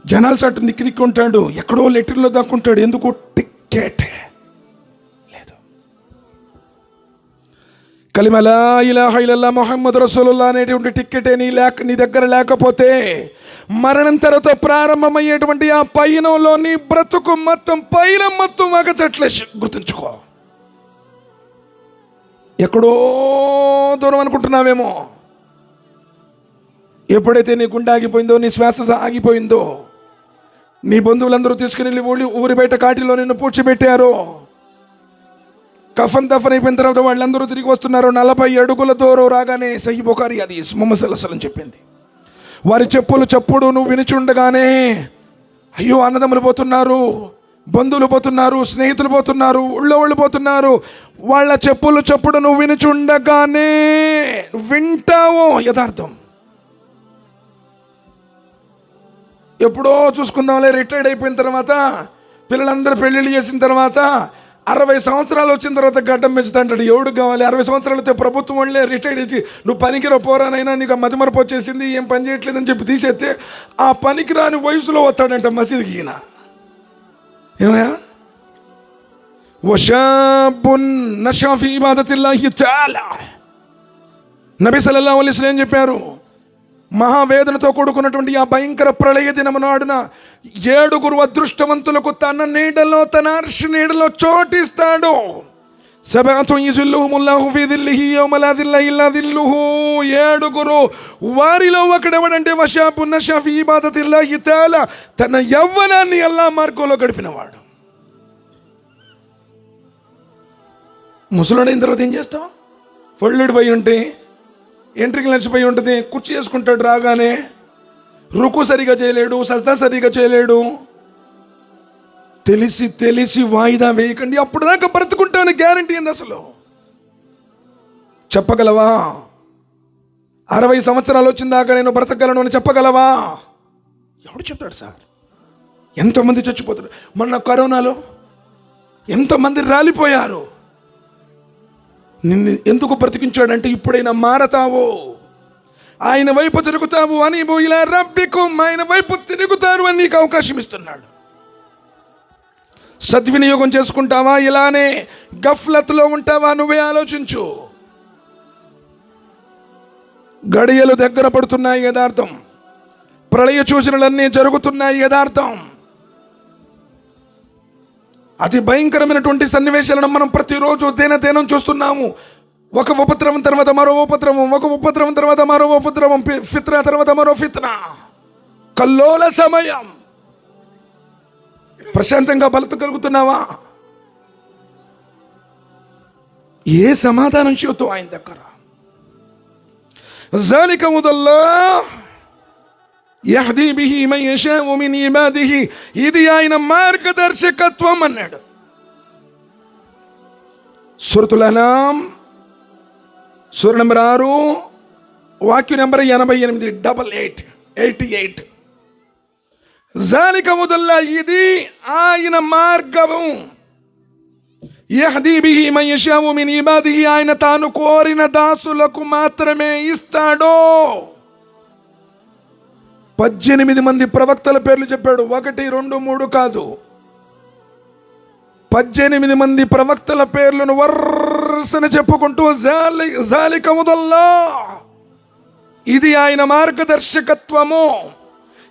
జనాల చాటు నిక్కి ఉంటాడు, ఎక్కడో లెటర్లో దాక్కుంటాడు. ఎందుకు? టికెట్ లేదు. కలిమ లా ఇలాహ ఇల్లల్లాహ్ ముహమ్మద్ రసూలుల్లాహ్ అనేటువంటి టిక్కెటే నీ దగ్గర లేకపోతే మరణం తర్వాత ప్రారంభమయ్యేటువంటి ఆ పయనంలో నీ బ్రతుకు మొత్తం పైలం మొత్తం మగచట్లే. గుర్తుంచుకో. ఎక్కడో దూరం అనుకుంటున్నావేమో. ఎప్పుడైతే నీ గుండె ఆగిపోయిందో, నీ శ్వాస ఆగిపోయిందో, నీ బంధువులందరూ తీసుకుని ఊరి బయట కాటిలో నిన్ను పూడ్చిపెట్టారో, కఫన్ దఫన్ అయిపోయిన తర్వాత వాళ్ళందరూ తిరిగి వస్తున్నారు. 40 అడుగుల దూరం రాగానే సహీ బుఖారీ అది ముహమ్మద్ సల్లల్లాహు అలైహి వసల్లం చెప్పింది, వారి చెప్పులు చప్పుడు నువ్వు వినిచుండగానే అయ్యో అన్నదమ్ములు పోతున్నారు, బంధువులు పోతున్నారు, స్నేహితులు పోతున్నారు, వాళ్ళు పోతున్నారు, వాళ్ళ చెప్పులు చప్పుడు నువ్వు వినిచుండగానే వింటావో. యథార్థం. ఎప్పుడో చూసుకుందాంలే, రిటైర్డ్ అయిపోయిన తర్వాత పిల్లలందరూ పెళ్ళిళ్ళు చేసిన తర్వాత 60 సంవత్సరాలు వచ్చిన తర్వాత గడ్డం పెంచుతా అంటాడు. ఎవడు కావాలి? 60 సంవత్సరాలతో ప్రభుత్వం వాళ్ళే రిటైర్డ్ ఇచ్చి నువ్వు పనికిరా పోరానైనా నీకు మతిమరపు వచ్చేసింది, ఏం పని చేయట్లేదని చెప్పి తీసేస్తే ఆ పనికిరాని వయసులో వస్తాడంట మసీదుకి. ఈయన ఏమయ్యా? వషాబున్ నషా ఫీ ఇబాదతిల్లాహి తఆలా. నబీ సల్లల్లాహు అలైహి వసల్లం చెప్పారు, మహావేదనతో కూడుకున్నటువంటి ఆ భయంకర ప్రళయ దినమునాడున 7 అదృష్టవంతులకు తన నీడలో, తన అర్ష్ నీడలో చోటిస్తాడు. 7 యజిల్లుహుముల్లాహు ఫీ దిల్లిహి యౌమ లా దిల్ల ఇల్లా దిల్లుహు. 7 వారిలో ఒకడెవడంటే వషాబున్ నషా ఫీ ఇబాదతిల్లాహి తఆలా, తన యవ్వనాన్ని అల్లాహ్ మార్గంలో గడిపినవాడు. ముసలుడైన తర్వాత ఏం చేస్తావు? ఫొల్లుడు పోయి ఉంటే, ఎంట్రీకి నడిచిపోయి ఉంటుంది, కుర్చీ చేసుకుంటాడు, రాగానే రుకు సరిగా చేయలేడు, సజ్దా సరిగా చేయలేడు. తెలిసి తెలిసి వాయిదా వేయకండి. అప్పుడు దాకా బ్రతుకుంటాను గ్యారంటీ ఏంది? అసలు చెప్పగలవా? 60 సంవత్సరాలు వచ్చిన దాకా నేను బ్రతకగలను అని చెప్పగలవా? ఎవడు చెప్తాడు సార్? ఎంతమంది చచ్చిపోతారు. మొన్న కరోనాలో ఎంతమంది రాలిపోయారు. నిన్ను ఎందుకు బ్రతికించాడంటే ఇప్పుడైనా మారతావో, ఆయన వైపు తిరుగుతావు అని, ఇలా రబ్బికుం, ఆయన వైపు తిరుగుతారు అని నీకు అవకాశం ఇస్తున్నాడు. సద్వినియోగం చేసుకుంటావా? ఇలానే గఫ్లత్లో ఉంటావా? నువ్వే ఆలోచించు. గడియలు దగ్గర పడుతున్నాయి, యథార్థం. ప్రళయ సూచనలన్నీ జరుగుతున్నాయి, యథార్థం. అతి భయంకరమైనటువంటి సన్నివేశాలను మనం ప్రతిరోజు దినం చూస్తున్నాము. ఒక ఉపద్రవం తర్వాత మరో ఉపద్రవం, ఒక ఉపద్రవం తర్వాత మరో ఉపద్రవం, ఫిత్నా తర్వాత మరో ఫిత్నా. కల్లోల సమయం. ప్రశాంతంగా బ్రతకగలుగుతున్నావా? ఏ సమాధానం చెబుతావు ఆయన దగ్గర? ذلك هدى الله యహ్దీ బిహి మన్ యషాఉ మిన్ ఇబాదిహి. ఇది ఆయన మార్గదర్శకత్వం అన్నాడు. సూరతుల్ అనామ్ సూర నంబర్ 6 వాక్యం నంబర్ 88 88. ذلك هدى الله, ఇది ఆయన మార్గము. యహ్దీ బిహి మన్ యషాఉ మిన్ ఇబాదిహి, ఆయన తాను కోరిన దాసులకు మాత్రమే ఇస్తాడు. 18 మంది ప్రవక్తల పేర్లు చెప్పాడు. 1, 2, 3 కాదు, 18 మంది ప్రవక్తల పేర్లను వరుసన చెప్పుకుంటూ జాలిక హుదల్లా, ఇది ఆయన మార్గదర్శకత్వము.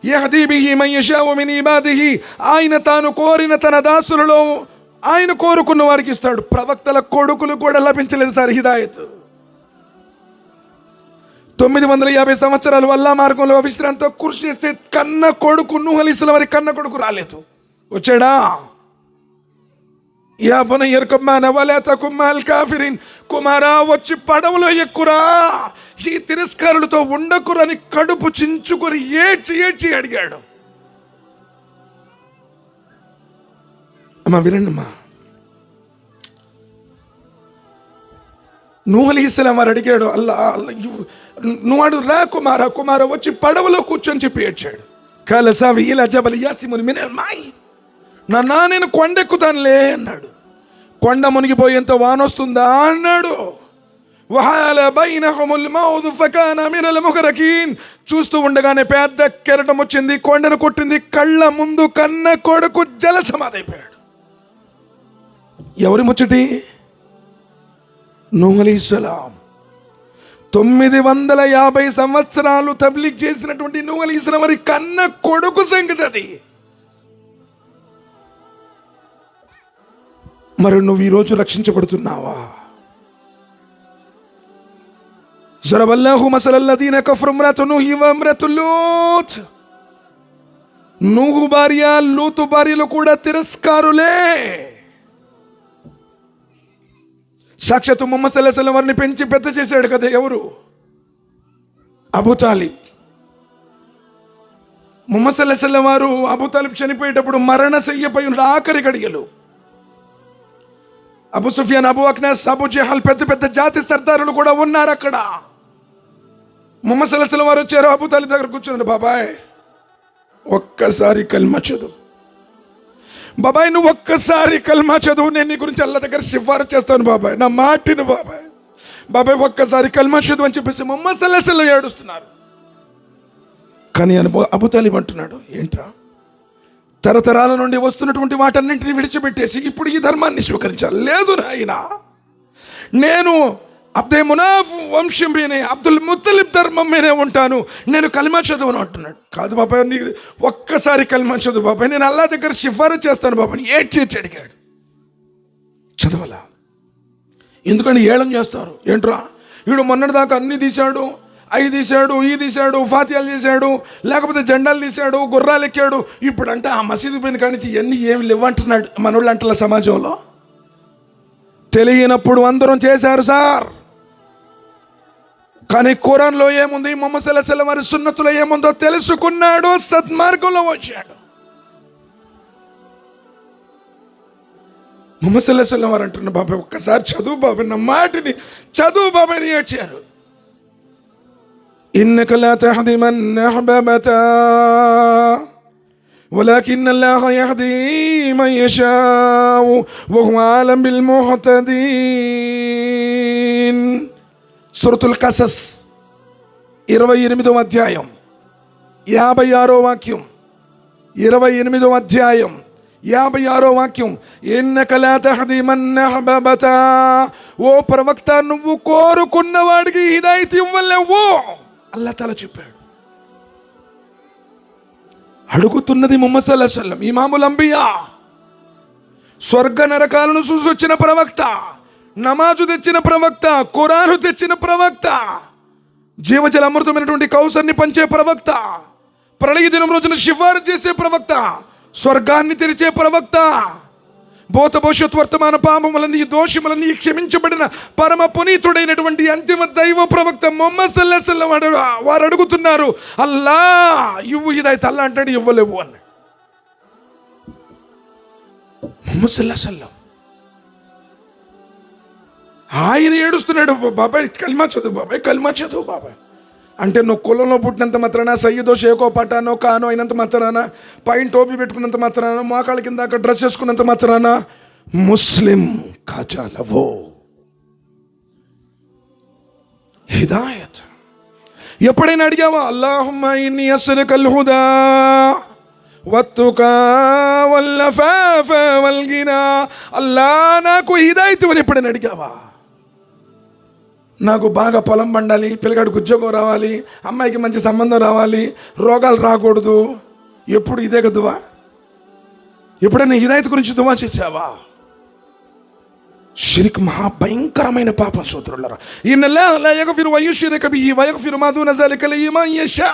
యహ్దీ బిహి మన్ యషాఉ మిన్ ఇబాదిహి, ఆయన తాను కోరిన తన దాసులలో ఆయన కోరుకున్న వారికి ఇస్తాడు. ప్రవక్తల కొడుకులు కూడా లభించలేదు సార్ హిదాయత్. 950 సంవత్సరాలు అల్లా మార్గంలో విశ్రాంతితో కృషి చేస్తే కన్న కొడుకు నూహ్ అలైహిస్సలాం వారి కన్న కొడుకు రాలేదు. వచ్చాడా? యా బునయ్య ఇర్కబ్ మానా వలా తకున్ మఅల్ కాఫిరిన్, కుమారా వచ్చి పడవలో ఎక్కురా, ఈ తిరస్కారులతో ఉండకురని కడుపు చించుకొని ఏడ్చి అడిగాడు. అమ్మా వినండమ్మా, నూహ్ అలైహిస్సలాం వారు అడిగాడు, నువ్వు అడు రా కుమారా వచ్చి పడవలో కూర్చొని చెప్పి ఏడ్చాడు. కాల సావి ఇలా జబల్ యాసిమున్ మినల్ మాయ్, నాన్న నేను కొండెక్కుతానులే అన్నాడు. కొండ మునిగిపోయేంత వానొస్తుందా అన్నాడు. వహాల బైనహుముల్ మౌద్ ఫకాన మినల్ ముగరకీన్, చూస్తూ ఉండగానే పెద్ద కెరటం వచ్చింది, కొండను కొట్టింది. కళ్ళ ముందు కన్న కొడుకు జల సమాధైపోయాడు. ఎవరి ముచ్చటి? నూహ్ అలైహిస్సలాం. 950 సంవత్సరాలు తబ్లీగ్ చేసినటువంటి నూహ్ అలైహిస్సలాం వారి కన్న కొడుకు సంగతి అది. మరి నువ్వు ఈరోజు రక్షించబడుతున్నావా? జరబల్లాహు మసలల్లదీన కఫరు ఇమ్రతు నూహి వ ఇమ్రతు లూత్. నూహు భార్య లూతు భార్యలు కూడా తిరస్కారులే. సాక్షాత్తు ముహమ్మద్ సల్లల్లాహు అలైహి వసల్లం వారిని పెంచి పెద్ద చేశాడు కదా ఎవరు? అబూ తాలిబ్. ముహమ్మద్ సల్లల్లాహు అలైహి వసల్లం వారు అబూ తాలిబ్ చనిపోయేటప్పుడు మరణశయ్యపై ఉన్న ఆఖరి గడియలు. అబూ సుఫియాన్, అబూ అక్నస్, అబూ జహల్ పెద్ద పెద్ద జాతి సర్దారులు కూడా ఉన్నారు అక్కడ. ముహమ్మద్ సల్లల్లాహు అలైహి వసల్లం వారు వచ్చారు, అబూ తాలిబ్ దగ్గర కూర్చున్నారు. బాబాయ్ ఒక్కసారి కల్మా చదువు, బాబాయ్ నువ్వు ఒక్కసారి కల్మా చదువు, నేను నీ గురించి అల్లా దగ్గర సిఫారసు చేస్తాను బాబాయ్, నా మాటిను బాబాయ్ ఒక్కసారి కల్మా చదువు అని చెప్పేసి ముహమ్మద్ సల్లల్లాహు అలైహి వసల్లం ఏడుస్తున్నారు. కానీ అబూ తాలిబ్ అంటున్నాడు, ఏంట్రా తరతరాల నుండి వస్తున్నటువంటి వాటన్నింటినీ విడిచిపెట్టేసి ఇప్పుడు ఈ ధర్మాన్ని స్వీకరించాలి? లేదు నాయనా, నేను అబ్దే మునాఫ్ వంశం మీనే, అబ్దుల్ ముత్తలిబ్ ధర్మం మీనే ఉంటాను, నేను కల్మా చదువును అంటున్నాడు. కాదు బాబాయ్, నీ ఒక్కసారి కల్మా చదువు బాబాయ్, నేను అల్లా దగ్గర సిఫారసు చేస్తాను బాబాయ్. ఏడ్చి అడిగాడు. చదవాలా? ఎందుకంటే ఏళం చేస్తారు. ఏంట్రా వీడు మొన్నటిదాకా అన్ని తీశాడు, అవి తీశాడు, ఈ తీశాడు, ఫాతియాలు తీశాడు, లేకపోతే జెండాలు తీశాడు, గుర్రాలు ఎక్కాడు, ఇప్పుడు అంటే ఆ మసీదు పైన కానించి ఇవన్నీ ఏమి లేవంటున్నాడు మనోళ్ళు అంటల సమాజంలో. తెలియనప్పుడు అందరం చేశారు సార్. కానీ ఖురాన్లో ఏముంది, ముహమ్మద్ సల్లల్లాహు అలైహి వసల్లం వారి సున్నతులో ఏముందో తెలుసుకున్నాడు, సద్మార్గంలో వచ్చాడు. ముహమ్మద్ సల్లల్లాహు అలైహి వసల్లం వారు అంటున్నారు, బాబాయ్ ఒక్కసారి చదువు బాబాయ్, నా మాటిని చదువు బాబాయ్ అని ఏడ్చారు. ఇన్నక లా తహ్దీ మన్ అహ్బబతా వలకిన్ అల్లాహ యహ్దీ మన్ యషాఉ వహువ ఆలం బిల్ ముహ్తదీన్. సూరతుల్ కసస్ 28వ అధ్యాయం 56వ వాక్యం. 28వ అధ్యాయం 56వ వాక్యం. ఇన్నక లా తహ్దీ మన్ అహ్బబతా, ఓ ప్రవక్త నువ్వు కోరుకున్న వాడికి హిదాయత్ ఇవ్వలేవు అల్లా తాలా చెప్పాడు. అడుగుతున్నది ముహమ్మద్ సల్లల్లాహు అలైహి వసల్లం, ఇమాముల్ అంబియా, స్వర్గ నరకాలను చూసొచ్చిన ప్రవక్త, నమాజు తెచ్చిన ప్రవక్త, ఖురాను తెచ్చిన ప్రవక్త, జీవజల అమృతమైనటువంటి కౌసర్ని పంచే ప్రవక్త, ప్రళయ దినం రోజున సిఫారసు చేసే ప్రవక్త, స్వర్గాన్ని తెరిచే ప్రవక్త, భూత భవిష్యత్ వర్తమాన పాపములన్నీ దోషములన్నీ క్షమించబడిన పరమ పునీతుడైనటువంటి అంతిమ దైవ ప్రవక్త ముహమ్మద్ సల్లల్లాహు అలైహి వసల్లం వారు అడుగుతున్నారు, అల్లా ఇవ్వు హిదాయత్. అల్లా అంటాడు ఇవ్వలేవు అన్నాడు. ముహమ్మద్ సల్లల్లాహు అలైహి వసల్లం ఆయన ఏడుస్తున్నాడు, బాబాయ్ కల్మా చదువు బాబాయ్, కల్మా చదువు బాబాయ్. అంటే నువ్వు కులంలో పుట్టినంత మాత్రాన, సయ్యదో షేకో పటానో కానో అయినంత మాత్రాన, పైన టోపీ పెట్టుకున్నంత మాత్రాన, మోకాళ్ళ కింద డ్రెస్ వేసుకున్నంత మాత్రాన ముస్లిం కాజాలవో. హిదాయత్ ఎప్పుడైనా అడిగావా? అల్లాహుమ్మా ఇన్నీ అస్అలుకల్ హుదా వత్తుకా వల్లఫాఫ వల్గినా. అల్లా నాకు హిదాయత్ అని ఎప్పుడైనా అడిగావా? నాకు బాగా పొలం పండాలి, పిల్లగాడికి ఉద్యోగం రావాలి, అమ్మాయికి మంచి సంబంధం రావాలి, రోగాలు రాకూడదు, ఎప్పుడు ఇదే కదువా? ఎప్పుడైనా హిదాయత్ గురించి దువా చేసావా? షిర్క్ మహాభయంకరమైన పాపం సోదరులారా. ఇన్నల్లాహ లా యగ్ఫిరు వయుష్రిక బిహి వయగ్ఫిరు మా దూన జాలిక లిమన్ యషా.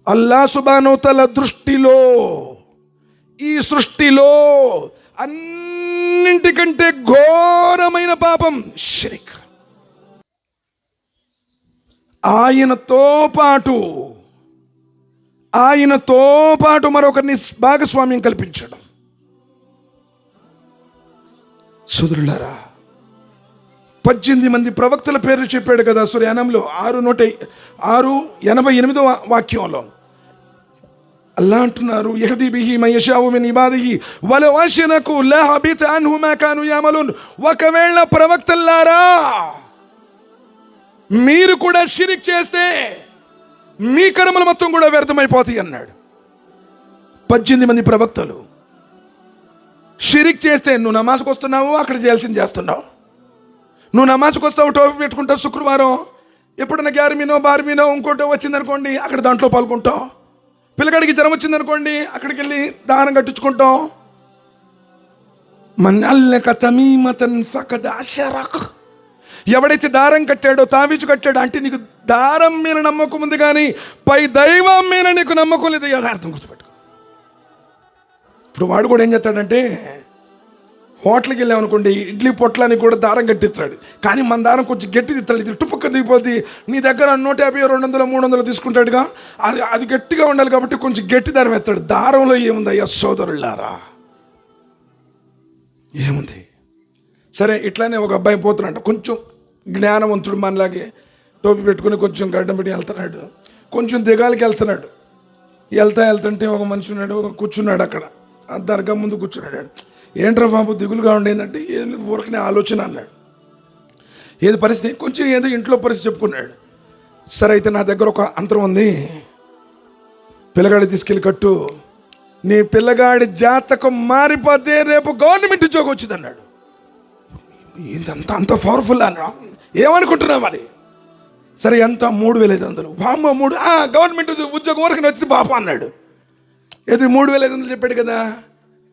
అల్లాహ్ సుబ్హానహు తఆల దృష్టిలో, ఈ సృష్టిలో అన్నింటికంటే ఘోరమైన పాపం షిర్క్. ఆయనతో పాటు మరొకరిని భాగస్వామ్యం కల్పించడం. సోదరులారా, 18 మంది ప్రవక్తల పేర్లు చెప్పాడు కదా సూర్యానంలో 6:88 వాక్యంలో. అల్లా అంటున్నారు, యహ్దీ బిహి మన్ యషాఉ మిన్ ఇబాదిహి వలౌ అష్రకు లహబిత అన్హు మా కాను యఅమలూన్. ఒకవేళ ప్రవక్తల్లారా మీరు కూడా షిరిక్ చేస్తే మీ కర్మలు మొత్తం కూడా వ్యర్థమైపోతాయి అన్నాడు. 18 మంది ప్రవక్తలు. షిరిక్ చేస్తే నువ్వు నమాజ్కి వస్తున్నావు, అక్కడ చేయాల్సింది చేస్తున్నావు. నువ్వు నమాజ్కి వస్తావు, టోపీ పెట్టుకుంటావు, శుక్రవారం ఎప్పుడైనా గ్యారమీనో బార్మీనో ఇంకోటో వచ్చిందనుకోండి అక్కడ దాంట్లో పాల్గొంటాం. పిల్లగాడికి జ్వరం వచ్చిందనుకోండి అక్కడికి వెళ్ళి దానం కట్టించుకుంటాం. మన్ అల్లక తమీమతన్ ఫకద్ అషరక్. ఎవడైతే దారం కట్టాడో, తావీజు కట్టాడో అంటే నీకు దారం మీద నమ్మకం ఉంది కానీ పై దైవం మీద నీకు నమ్మకం లేదు. యథార్థం గుర్తుపెట్టుకో. ఇప్పుడు వాడు కూడా ఏం చేస్తాడంటే, హోటల్కి వెళ్ళామనుకోండి, ఇడ్లీ పొట్లానికి కూడా దారం కట్టిస్తాడు. కానీ మన దారం కొంచెం గట్టిది ఇస్తాడు, ఇది టుపక్క దిగిపోద్ది. నీ దగ్గర 150, 200, 300 తీసుకుంటాడుగా, అది గట్టిగా ఉండాలి కాబట్టి కొంచెం గట్టి దారం ఎత్తాడు. దారంలో ఏముంది అయ్యా సోదరులారా? ఏముంది? సరే, ఇట్లానే ఒక అబ్బాయి పోతున్నాడు, కొంచెం జ్ఞానవంతుడు మనలాగే, టోపీ పెట్టుకుని కొంచెం గడ్డం పెట్టి వెళ్తున్నాడు, కొంచెం దిగాలికి వెళ్తున్నాడు. వెళ్తుంటే ఒక మనిషి ఉన్నాడు, కూర్చున్నాడు అక్కడ దర్గా ముందు కూర్చున్నాడు. ఏంట్రా బాబు దిగులుగా ఉండేందంటే, ఊరికనే ఆలోచన అన్నాడు. ఏది పరిస్థితి? కొంచెం ఏదో ఇంట్లో పరిస్థితి చెప్పుకున్నాడు. సరే అయితే నా దగ్గర ఒక అంతరం ఉంది, పిల్లగాడి తీసుకెళ్ళి కట్టు, నీ పిల్లగాడి జాతకం మారిపోతే రేపు గవర్నమెంట్ ఉద్యోగం వచ్చింది అన్నాడు. అంత పవర్ఫుల్ అన్నా, ఏమనుకుంటున్నా మరి? సరే ఎంత? 3,500. వామ్మో, గవర్నమెంట్ ఉద్యోగం ఊరికి వచ్చింది బాప అన్నాడు. ఏది 3,500 చెప్పాడు కదా,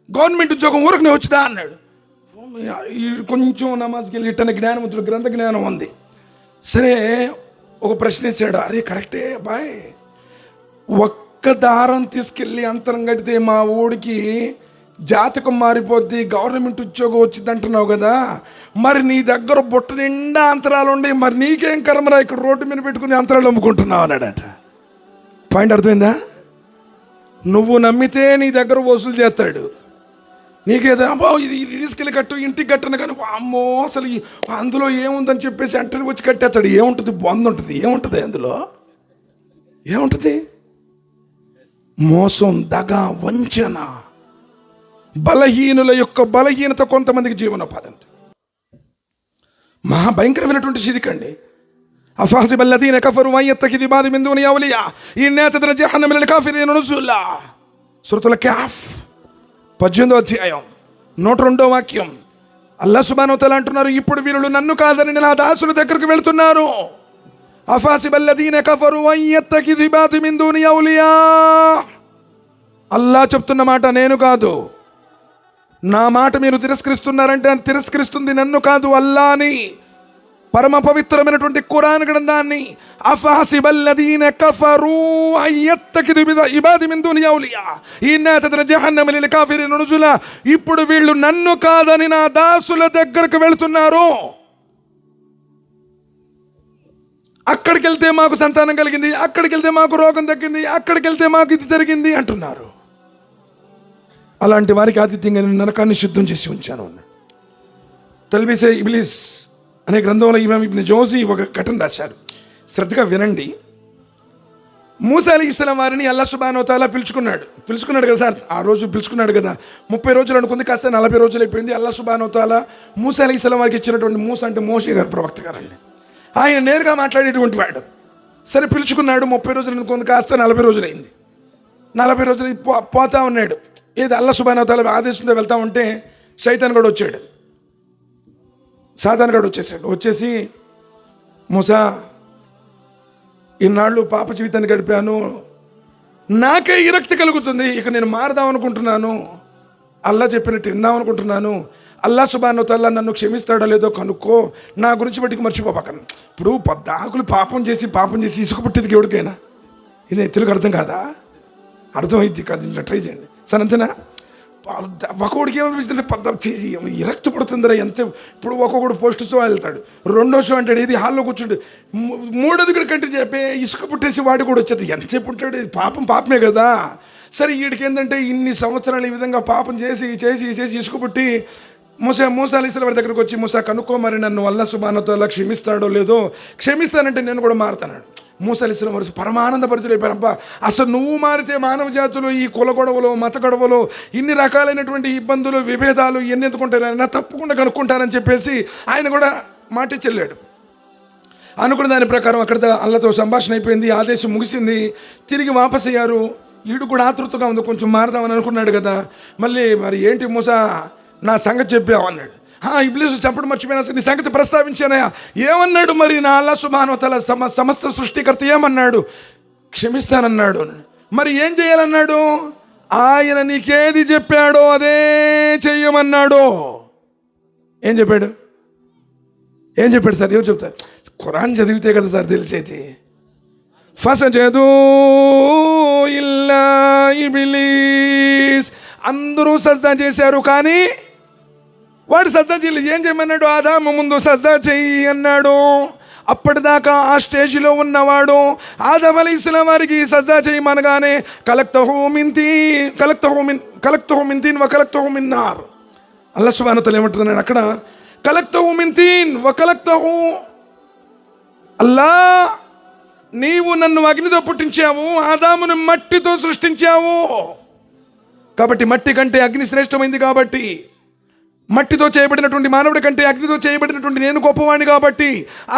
గవర్నమెంట్ ఉద్యోగం ఊరికనే వచ్చిందా అన్నాడు. కొంచెం నమాజ్కి వెళ్ళి ఇట్టని జ్ఞానవంతుడు, గ్రంథ జ్ఞానం ఉంది. సరే ఒక ప్రశ్న వేసాడు, అరే కరెక్టే బాయ్, ఒక్క దారం తీసుకెళ్ళి అంతరం కడితే మా ఊడికి జాతకం మారిపోద్ది, గవర్నమెంట్ ఉద్యోగం వచ్చింది అంటున్నావు కదా, మరి నీ దగ్గర బుట్ట నిండా అంతరాలు ఉండి మరి నీకేం కర్మరా ఇక్కడ రోడ్డు మీద పెట్టుకుని అంతరాలు అమ్ముకుంటున్నావు అన్నాడట. పాయింట్ అర్థమైందా? నువ్వు నమ్మితే నీ దగ్గర వసూలు చేస్తాడు. నీకేదో అమ్మో ఇది తీసుకెళ్ళి కట్టు, ఇంటికి కట్టను కానీ అమ్మో అసలు అందులో ఏముందని చెప్పేసి వెంటనే వచ్చి కట్టేస్తాడు. ఏముంటుంది? బొంద ఉంటుంది. ఏముంటుంది అందులో? ఏముంటుంది? మోసం, దగ, వంచన, బలహీనుల యొక్క బలహీనత కొంతమందికి జీవనోపాధి. మహాభయంకరమైనటువంటి షిర్క్ అండి. అఫహసిబ అల్లదీన కఫరు అన్ యత్తఖిదు బాది మిన్ దూని ఔలియా ఇన్నా తద్ర జహన్నమ లిల్ కాఫిరీన నుజులా. సూరతుల్ కహఫ్ 18వ అధ్యాయం 102వ వాక్యం. అల్లాహ్ సుబ్హానహు వ తఆలా అంటున్నారు, ఇప్పుడు వీళ్ళు నన్ను కాదని నా దాసుల దగ్గరకు వెళ్తున్నారు. అఫహసిబ అల్లదీన కఫరు అన్ యత్తఖిదు బాది మిన్ దూని ఔలియా. అల్లాహ్ చెప్తున్న మాట నేను కాదు. నా మాట మీరు తిరస్కరిస్తున్నారంటే తిరస్కరిస్తుంది నన్ను కాదు, అల్లాని, పరమ పవిత్రమైనటువంటి ఖురాన్ గ్రంథాన్ని. అఫహసిబల్లదీన కఫరు అన్ యత్తఖిదు ఇబాది మిన్ దూని ఔలియా ఇన్నా తద్ర జహన్నమ లిల్ కాఫిరీన నుజులా. ఇప్పుడు వీళ్ళు నన్ను కాదని నా దాసుల దగ్గరకు వెళ్తున్నారు. అక్కడికి వెళ్తే మాకు సంతానం కలిగింది, అక్కడికి వెళ్తే మాకు రోగం తగ్గింది, అక్కడికి వెళ్తే మాకు ఇది జరిగింది అంటున్నారు. అలాంటి వారికి ఆతిథ్యంగా నేను నరకాన్ని సిద్ధం చేసి ఉంచాను అన్నాడు. తల్బీసే ఇబ్లీస్ అనే గ్రంథంలో ఇమామ్ ఇబ్న్ జౌజీ ఒక ఘటన రాశాడు, శ్రద్ధగా వినండి. మూసా అలైహిస్సలాం వారిని అల్లాహ్ సుబ్హానహు వ తఆలా పిలుచుకున్నాడు కదా సార్. ఆ రోజు పిలుచుకున్నాడు కదా, 30 రోజులు అనుకుంది, కాస్త 40 రోజులు అయిపోయింది. అల్లాహ్ సుబ్హానహు వ తఆలా మూసా అలైహిస్సలాం వారికి ఇచ్చినటువంటి, మూసా అంటే మోషే గారు, ప్రవక్త గారండి, ఆయన నేరుగా మాట్లాడేటువంటి వాడు. సరే పిలుచుకున్నాడు, 30 రోజులు అనుకుంది, కాస్త 40 రోజులు అయింది. 40 రోజులు పోతా ఉన్నాడు. ఏది అల్లా సుబ్హానహు వ తఆలా ఆదేశంతో వెళ్తా ఉంటే శైతాన్ గడు వచ్చాడు. సాతాన్ గడు వచ్చేసి మూసా, ఇన్నాళ్ళు పాప జీవితాన్ని గడిపాను, నాకే విరక్తి కలుగుతుంది, ఇక నేను మారదాం అనుకుంటున్నాను, అల్లా చెప్పినట్టు విందాం అనుకుంటున్నాను, అల్లా సుబ్హానహు వ తఆలా నన్ను క్షమిస్తాడో లేదో కనుక్కో, నా గురించి బట్టికి మర్చిపోపక్కన. ఇప్పుడు పద్దాకులు పాపం చేసి ఇసుక పుట్టేది ఎవరికైనా ఇది తెలుగు అర్థం కాదా? అర్థమైంది కాదు, ఇంట్లో ట్రై చేయండి సార్, అంతేనా? ఒక్కొక్కడికి ఏమనిపిస్తుంది, చేసి విరక్తి పడుతుందిరా ఎంత. ఇప్పుడు ఒక్కొక్కడు పోస్ట్ షో వెళ్తాడు, 2వ షో అంటాడు, ఇది హాల్లో కూర్చుంటాడు, 3వది కూడా కంటిన్యూ చెప్పి ఇసుక పుట్టేసి వాడు కూడా వచ్చేది. ఎంతసేపు ఉంటాడు? పాపమే కదా. సరే వీడికి ఏంటంటే ఇన్ని సంవత్సరాలు ఈ విధంగా పాపం చేసి ఇసుక పుట్టి మూసా అలైహిస్సలాం వారి దగ్గరకు వచ్చి, మూసా కనుక్కో మరి నన్ను అల్లాహ్ సుబ్హానహు వ తఆలా క్షమిస్తాడో లేదో, క్షమిస్తానంటే నేను కూడా మారుతాను. మూసా అలైహిస్సలాం వారు పరమానందపరుచులైపోయారు. అబ్బా, అసలు నువ్వు మారితే మానవ జాతులు ఈ కుల గొడవలు, మత గొడవలు, ఇన్ని రకాలైనటువంటి ఇబ్బందులు, విభేదాలు ఇవన్నీ ఎందుకుంటారని తప్పకుండా కనుక్కుంటానని చెప్పేసి ఆయన కూడా మాట చెల్లాడు. అనుకున్న దాని ప్రకారం అక్కడ అల్లతో సంభాషణ అయిపోయింది, ఆదేశం ముగిసింది, తిరిగి వాపస్ అయ్యారు. ఈడు కూడా ఆతృతగా ఉంది, కొంచెం మారదామని అనుకున్నాడు కదా. మరి ఏంటి మూసా, నా సంగతి చెప్పావు అన్నాడు. ఇబ్లీసు చంపడం మర్చిపోయినా సరే నీ సంగతి ప్రస్తావించానయా. ఏమన్నాడు మరి నా అల్లాహ్ సుబ్హానహు వ తఆలా సమస్త సృష్టికర్త ఏమన్నాడు? క్షమిస్తానన్నాడు. మరి ఏం చేయాలన్నాడు? ఆయన నీకేది చెప్పాడో అదే చెయ్యమన్నాడు. ఏం చెప్పాడు సార్? ఏం చెప్తారు? ఖురాన్ చదివితే కదా సార్ తెలిసేది. ఫసజదు ఇల్లా ఇబ్లీస్, అందరూ సజ్దా చేశారు కానీ వాడు సజ్దా చేయలేదు. ఏం చేయమన్నాడు? ఆదాము ముందు సజ్దా చెయ్యి అన్నాడు. అప్పటిదాకా ఆ స్టేజ్లో ఉన్నవాడు ఆదమ్ అలైహిస్సలాం వారికి సజ్దా చేయమనగానే కలక్తహు మిన్ తీన్ వ కలక్తహు మిన్ నార్, అల్లాహ్ సుబ్హానహు వ తఆలా ఏమంటున్నాడు అక్కడ? కలక్తహు మిన్ తీన్ వ కలక్తహు, అల్లా నీవు నన్ను అగ్నితో పుట్టించావు, ఆదామును మట్టితో సృష్టించావు. కాబట్టి మట్టి కంటే అగ్ని శ్రేష్టమైంది, కాబట్టి మట్టితో చేయబడినటువంటి మానవుడి కంటే అగ్నితో చేయబడినటువంటి నేను గొప్పవాణ్ణి, కాబట్టి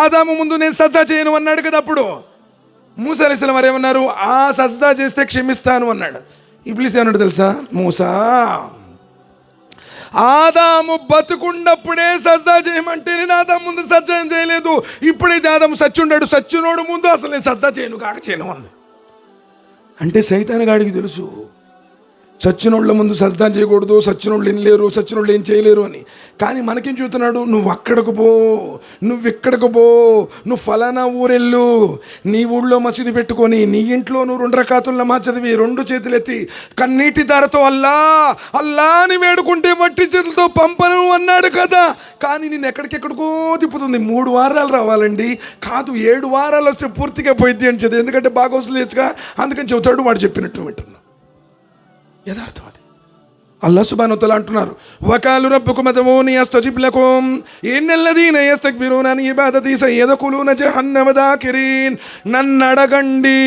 ఆదాము ముందు నేను సజ్దా చేయను అన్నాడు కదా. అప్పుడు మూసా అలైహిస్సలాం వారు ఏమన్నారు? ఆ సజ్దా చేస్తే క్షమిస్తాను అన్నాడు. ఇబ్లీస్ ఏమన్నాడు తెలుసా? మూసా, ఆదాము బతుకున్నప్పుడే సజ్దా చేయమంటే నేను ఆదాము ముందు సజ్జా చేయలేదు, ఇప్పుడైతే ఆదాము సచ్చుండాడు, సచ్చునోడు ముందు అసలు నేను సజ్దా చేయను అంది. అంటే సైతాన్ గాడికి తెలుసు సచ్చినోళ్ళ ముందు సజ్దా చేయకూడదు, సచ్చినోళ్ళు వినలేరు, సచ్చినోళ్ళు ఏం చేయలేరు అని. కానీ మనకేం చూస్తున్నాడు? నువ్వు అక్కడికి పో, నువ్వు ఇక్కడికి పో, నువ్వు ఫలానా ఊరెళ్ళు, నీ ఊళ్ళో మసీదు పెట్టుకొని నీ ఇంట్లో నువ్వు 2 రకాతుల నమాజ్ చదివి 2 చేతులెత్తి కన్నీటి ధారతో అల్లా అని వేడుకుంటే వట్టి చేతులతో పంపను అన్నాడు కదా. కానీ నేను ఎక్కడికెక్కడికో తిప్పుతుంది. 3 వారాలు రావాలండి, కాదు 7 వారాలు వస్తే పూర్తిగా పోయిద్ది అని చదివి, ఎందుకంటే బాగా వసలేచ్చుగా, అందుకని చెబుతాడు వాడు చెప్పినట్టు వింటున్నాను. యథార్థం అది. అల్లాహ్ సుబ్హానహు వ తఆలా అంటున్నారు, వకాలు రబ్బుకుమ్ అదుఊని అస్తజిబ్ లకుమ్ ఇన్నల్లదీన యస్తక్బిరూన అన్ ఇబాదతి సయదఖులూన జహన్నమ దాకిరీన్. నన్ను అడగండి,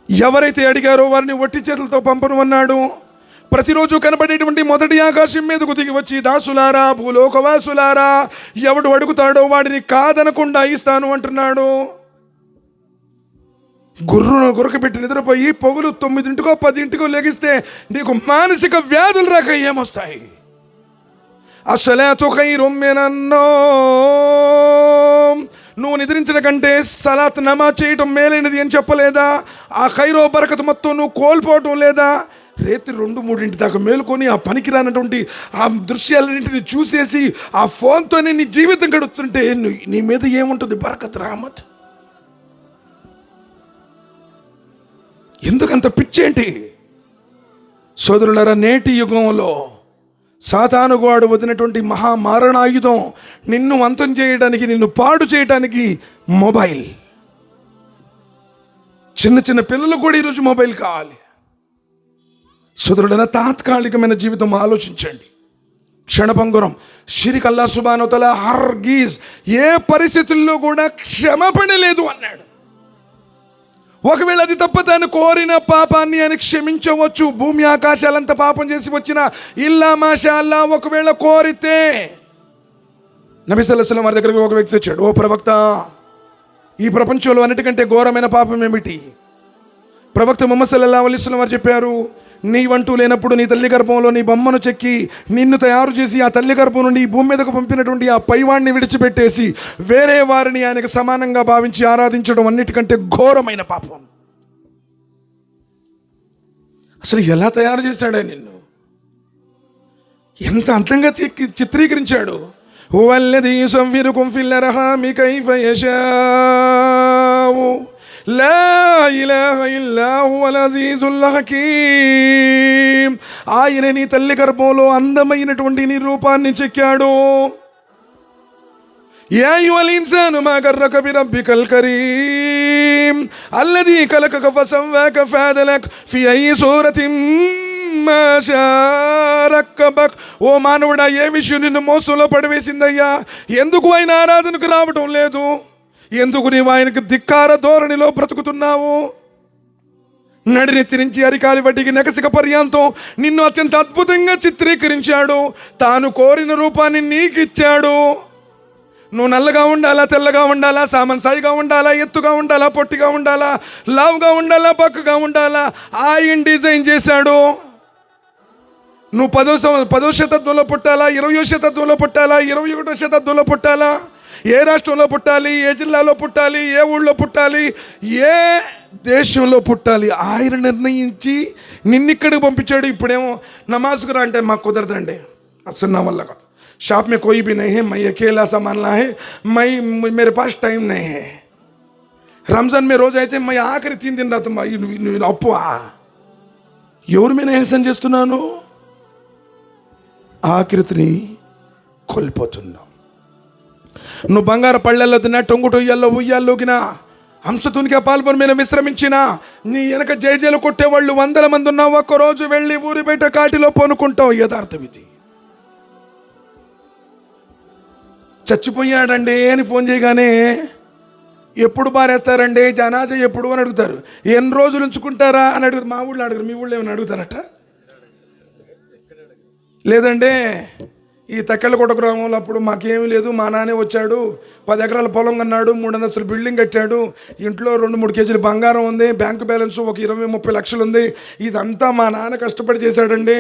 ఎవరైతే అడిగారో వారిని వట్టి చేతులతో పంపను అన్నాడు. ప్రతిరోజు కనబడేటువంటి మొదటి ఆకాశం మీదకు దిగి వచ్చి, దాసులారా, భూలోకవాసులారా, ఎవడు అడుగుతాడో వాడిని కాదనకుండా ఇస్తాను అంటున్నాడు. గుర్రక పెట్టి నిద్రపోయి పొగులు 9 10 లెగిస్తే నీకు మానసిక వ్యాధులు రాక ఏమొస్తాయి? అస్సలాతు ఖైరుమ్ మినన్ నౌమ్, నువ్వు నిద్రించిన కంటే సలాత్ నమాజ్ చేయటం మేలైనది అని చెప్పలేదా? ఆ ఖైరో బరకత్ మొత్తం నువ్వు కోల్పోవటం లేదా? రాత్రి 2-3 దాకా మేలుకొని ఆ పనికి రానటువంటి ఆ దృశ్యాలన్నింటినీ చూసేసి ఆ ఫోన్తోనే నీ జీవితం గడుపుతుంటే నీ మీద ఏముంటుంది? బరకత్, రహమత్. ఎందుకంత పిచ్చేంటి? సోదరులారా, నేటి యుగంలో సాతానుగాడు వదిలినటువంటి మహామారణాయుధం నిన్ను అంతం చేయడానికి, నిన్ను పాడు చేయడానికి మొబైల్. చిన్న పిల్లలు కూడా ఈరోజు మొబైల్ కావాలి. సోదరులారా, తాత్కాలికమైన జీవితం ఆలోచించండి. క్షణభంగురం. షిరిక్ అల్లాహ్ సుబ్హానహు వ తఆలా హర్గీజ్ ఏ పరిస్థితుల్లో కూడా క్షమాపణ లేదు అన్నాడు. ఒకవేళ అది తప్ప తాను కోరిన పాపాన్ని ఆయన క్షమించవచ్చు. భూమి ఆకాశాలంతా పాపం చేసి వచ్చిన ఇల్లా మాషా అల్లా ఒకవేళ కోరితే. నబీ సల్లల్లాహు అలైహి వసల్లం వారి దగ్గరికి ఒక వ్యక్తి వచ్చాడు. ఓ ప్రవక్త, ఈ ప్రపంచంలో అన్నిటికంటే ఘోరమైన పాపం ఏమిటి? ప్రవక్త ముహమ్మద్ సల్లల్లాహు అలైహి వసల్లం వారు చెప్పారు, నీవంటూ లేనప్పుడు నీ తల్లి గర్భంలో నీ బొమ్మను చెక్కి నిన్ను తయారు చేసి ఆ తల్లి గర్భం నుండి ఈ భూమి మీదకు పంపినటువంటి ఆ పైవాణ్ణి విడిచిపెట్టేసి వేరే వారిని ఆయనకు సమానంగా భావించి ఆరాధించడం అన్నిటికంటే ఘోరమైన పాపం. అసలు ఎలా తయారు చేశాడే నిన్ను, ఎంత అందంగా చిత్రీకరించాడు. హువల్లదీ యుసవ్విరుకుం ఫిల్ అర్హామి కైఫ యశాఉ లా ఇలాహ ఇల్లా హువల్ అజీజుల్ హకీం. ఆయన నీ తల్లి గర్భంలో అందమైనటువంటి నీ రూపాన్ని చెక్కాడు. యా అయ్యుహల్ ఇన్సాను మా గర్రక బిరబ్బికల్ కరీం అల్లదీ ఖలకక ఫసవ్వాక ఫఅదలక్ ఫీ అయ్యి సూరతిన్ మా షా రక్కబక్. ఓ మానవుడా, ఏ విషయం నిన్ను మోసంలో పడివేసిందయ్యా? ఎందుకు ఆయన ఆరాధనకు రావటం లేదు? ఎందుకు నీవు ఆయనకు ధిక్కార ధోరణిలో బ్రతుకుతున్నావు? నడినెత్తి నుంచి అరికాలి వడ్డీకి నకసిక పర్యాంతం నిన్ను అత్యంత అద్భుతంగా చిత్రీకరించాడు. తాను కోరిన రూపాన్ని నీకు ఇచ్చాడు. నువ్వు నల్లగా ఉండాలా, తెల్లగా ఉండాలా, సాయిగా ఉండాలా, ఎత్తుగా ఉండాలా, పొట్టిగా ఉండాలా, లావుగా ఉండాలా, బక్కగా ఉండాలా, ఆయన డిజైన్ చేశాడు. నువ్వు 10వ శతాబ్దంలో పుట్టాలా, 20వ శతాబ్దంలో పుట్టాలా, 21వ శతాబ్దంలో పుట్టాలా, ఏ రాష్ట్రంలో పుట్టాలి, ఏ జిల్లాలో పుట్టాలి, ఏ ఊళ్ళో పుట్టాలి, ఏ దేశంలో పుట్టాలి, ఆయన నిర్ణయించి నిన్నిక్కడికి పంపించాడు. ఇప్పుడేమో నమాజ్కు రా అంటే మాకు కుదరదండి, అసలు నా వల్ల కాదు. शॉप में कोई भी नहीं है, मैं अकेला संभालना है, मेरे पास टाइम नहीं है. రంజాన్ में రోజు అయితే मैं ఆఖరి 3 दिन రాత్రి అప్పువా ఎవరి మీద ఎహసాన్ చేస్తున్నాను? ఆఖరిని కోల్పోతున్నావు. నువ్వు బంగారు పళ్ళల్లో తిన్నా, టొంగుటొయ్యల్లో ఉయ్యాల్లోకినా, హంసతునిగా పాల్పొని మీద విశ్రమించినా, నీ వెనక జయజయలు కొట్టేవాళ్ళు 100 మంది ఉన్నావు. ఒక్కరోజు వెళ్ళి ఊరి బయట కాటిలో పనుకుంటావు. యథార్థం ఇది. చచ్చిపోయాడండి అని ఫోన్ చేయగానే ఎప్పుడు బారేస్తారండి జనాజా ఎప్పుడు అని అడుగుతారు. ఎన్ని రోజులు ఉంచుకుంటారా అని అడుగుతారు. మా ఊళ్ళో అడుగుతారు, మీ ఊళ్ళో ఏమైనా అడుగుతారట? లేదంటే ఈ తక్కెళ్ళకోట గ్రామంలో అప్పుడు మాకేమీ లేదు, మా నాన్నే వచ్చాడు, 10 ఎకరాల పొలం కన్నాడు, 3 అంతస్తులు బిల్డింగ్ కట్టాడు, ఇంట్లో 2-3 కేజీలు బంగారం ఉంది, బ్యాంకు బ్యాలెన్స్ ఒక 20-30 లక్షలు ఉంది, ఇదంతా మా నాన్న కష్టపడి చేశాడండి.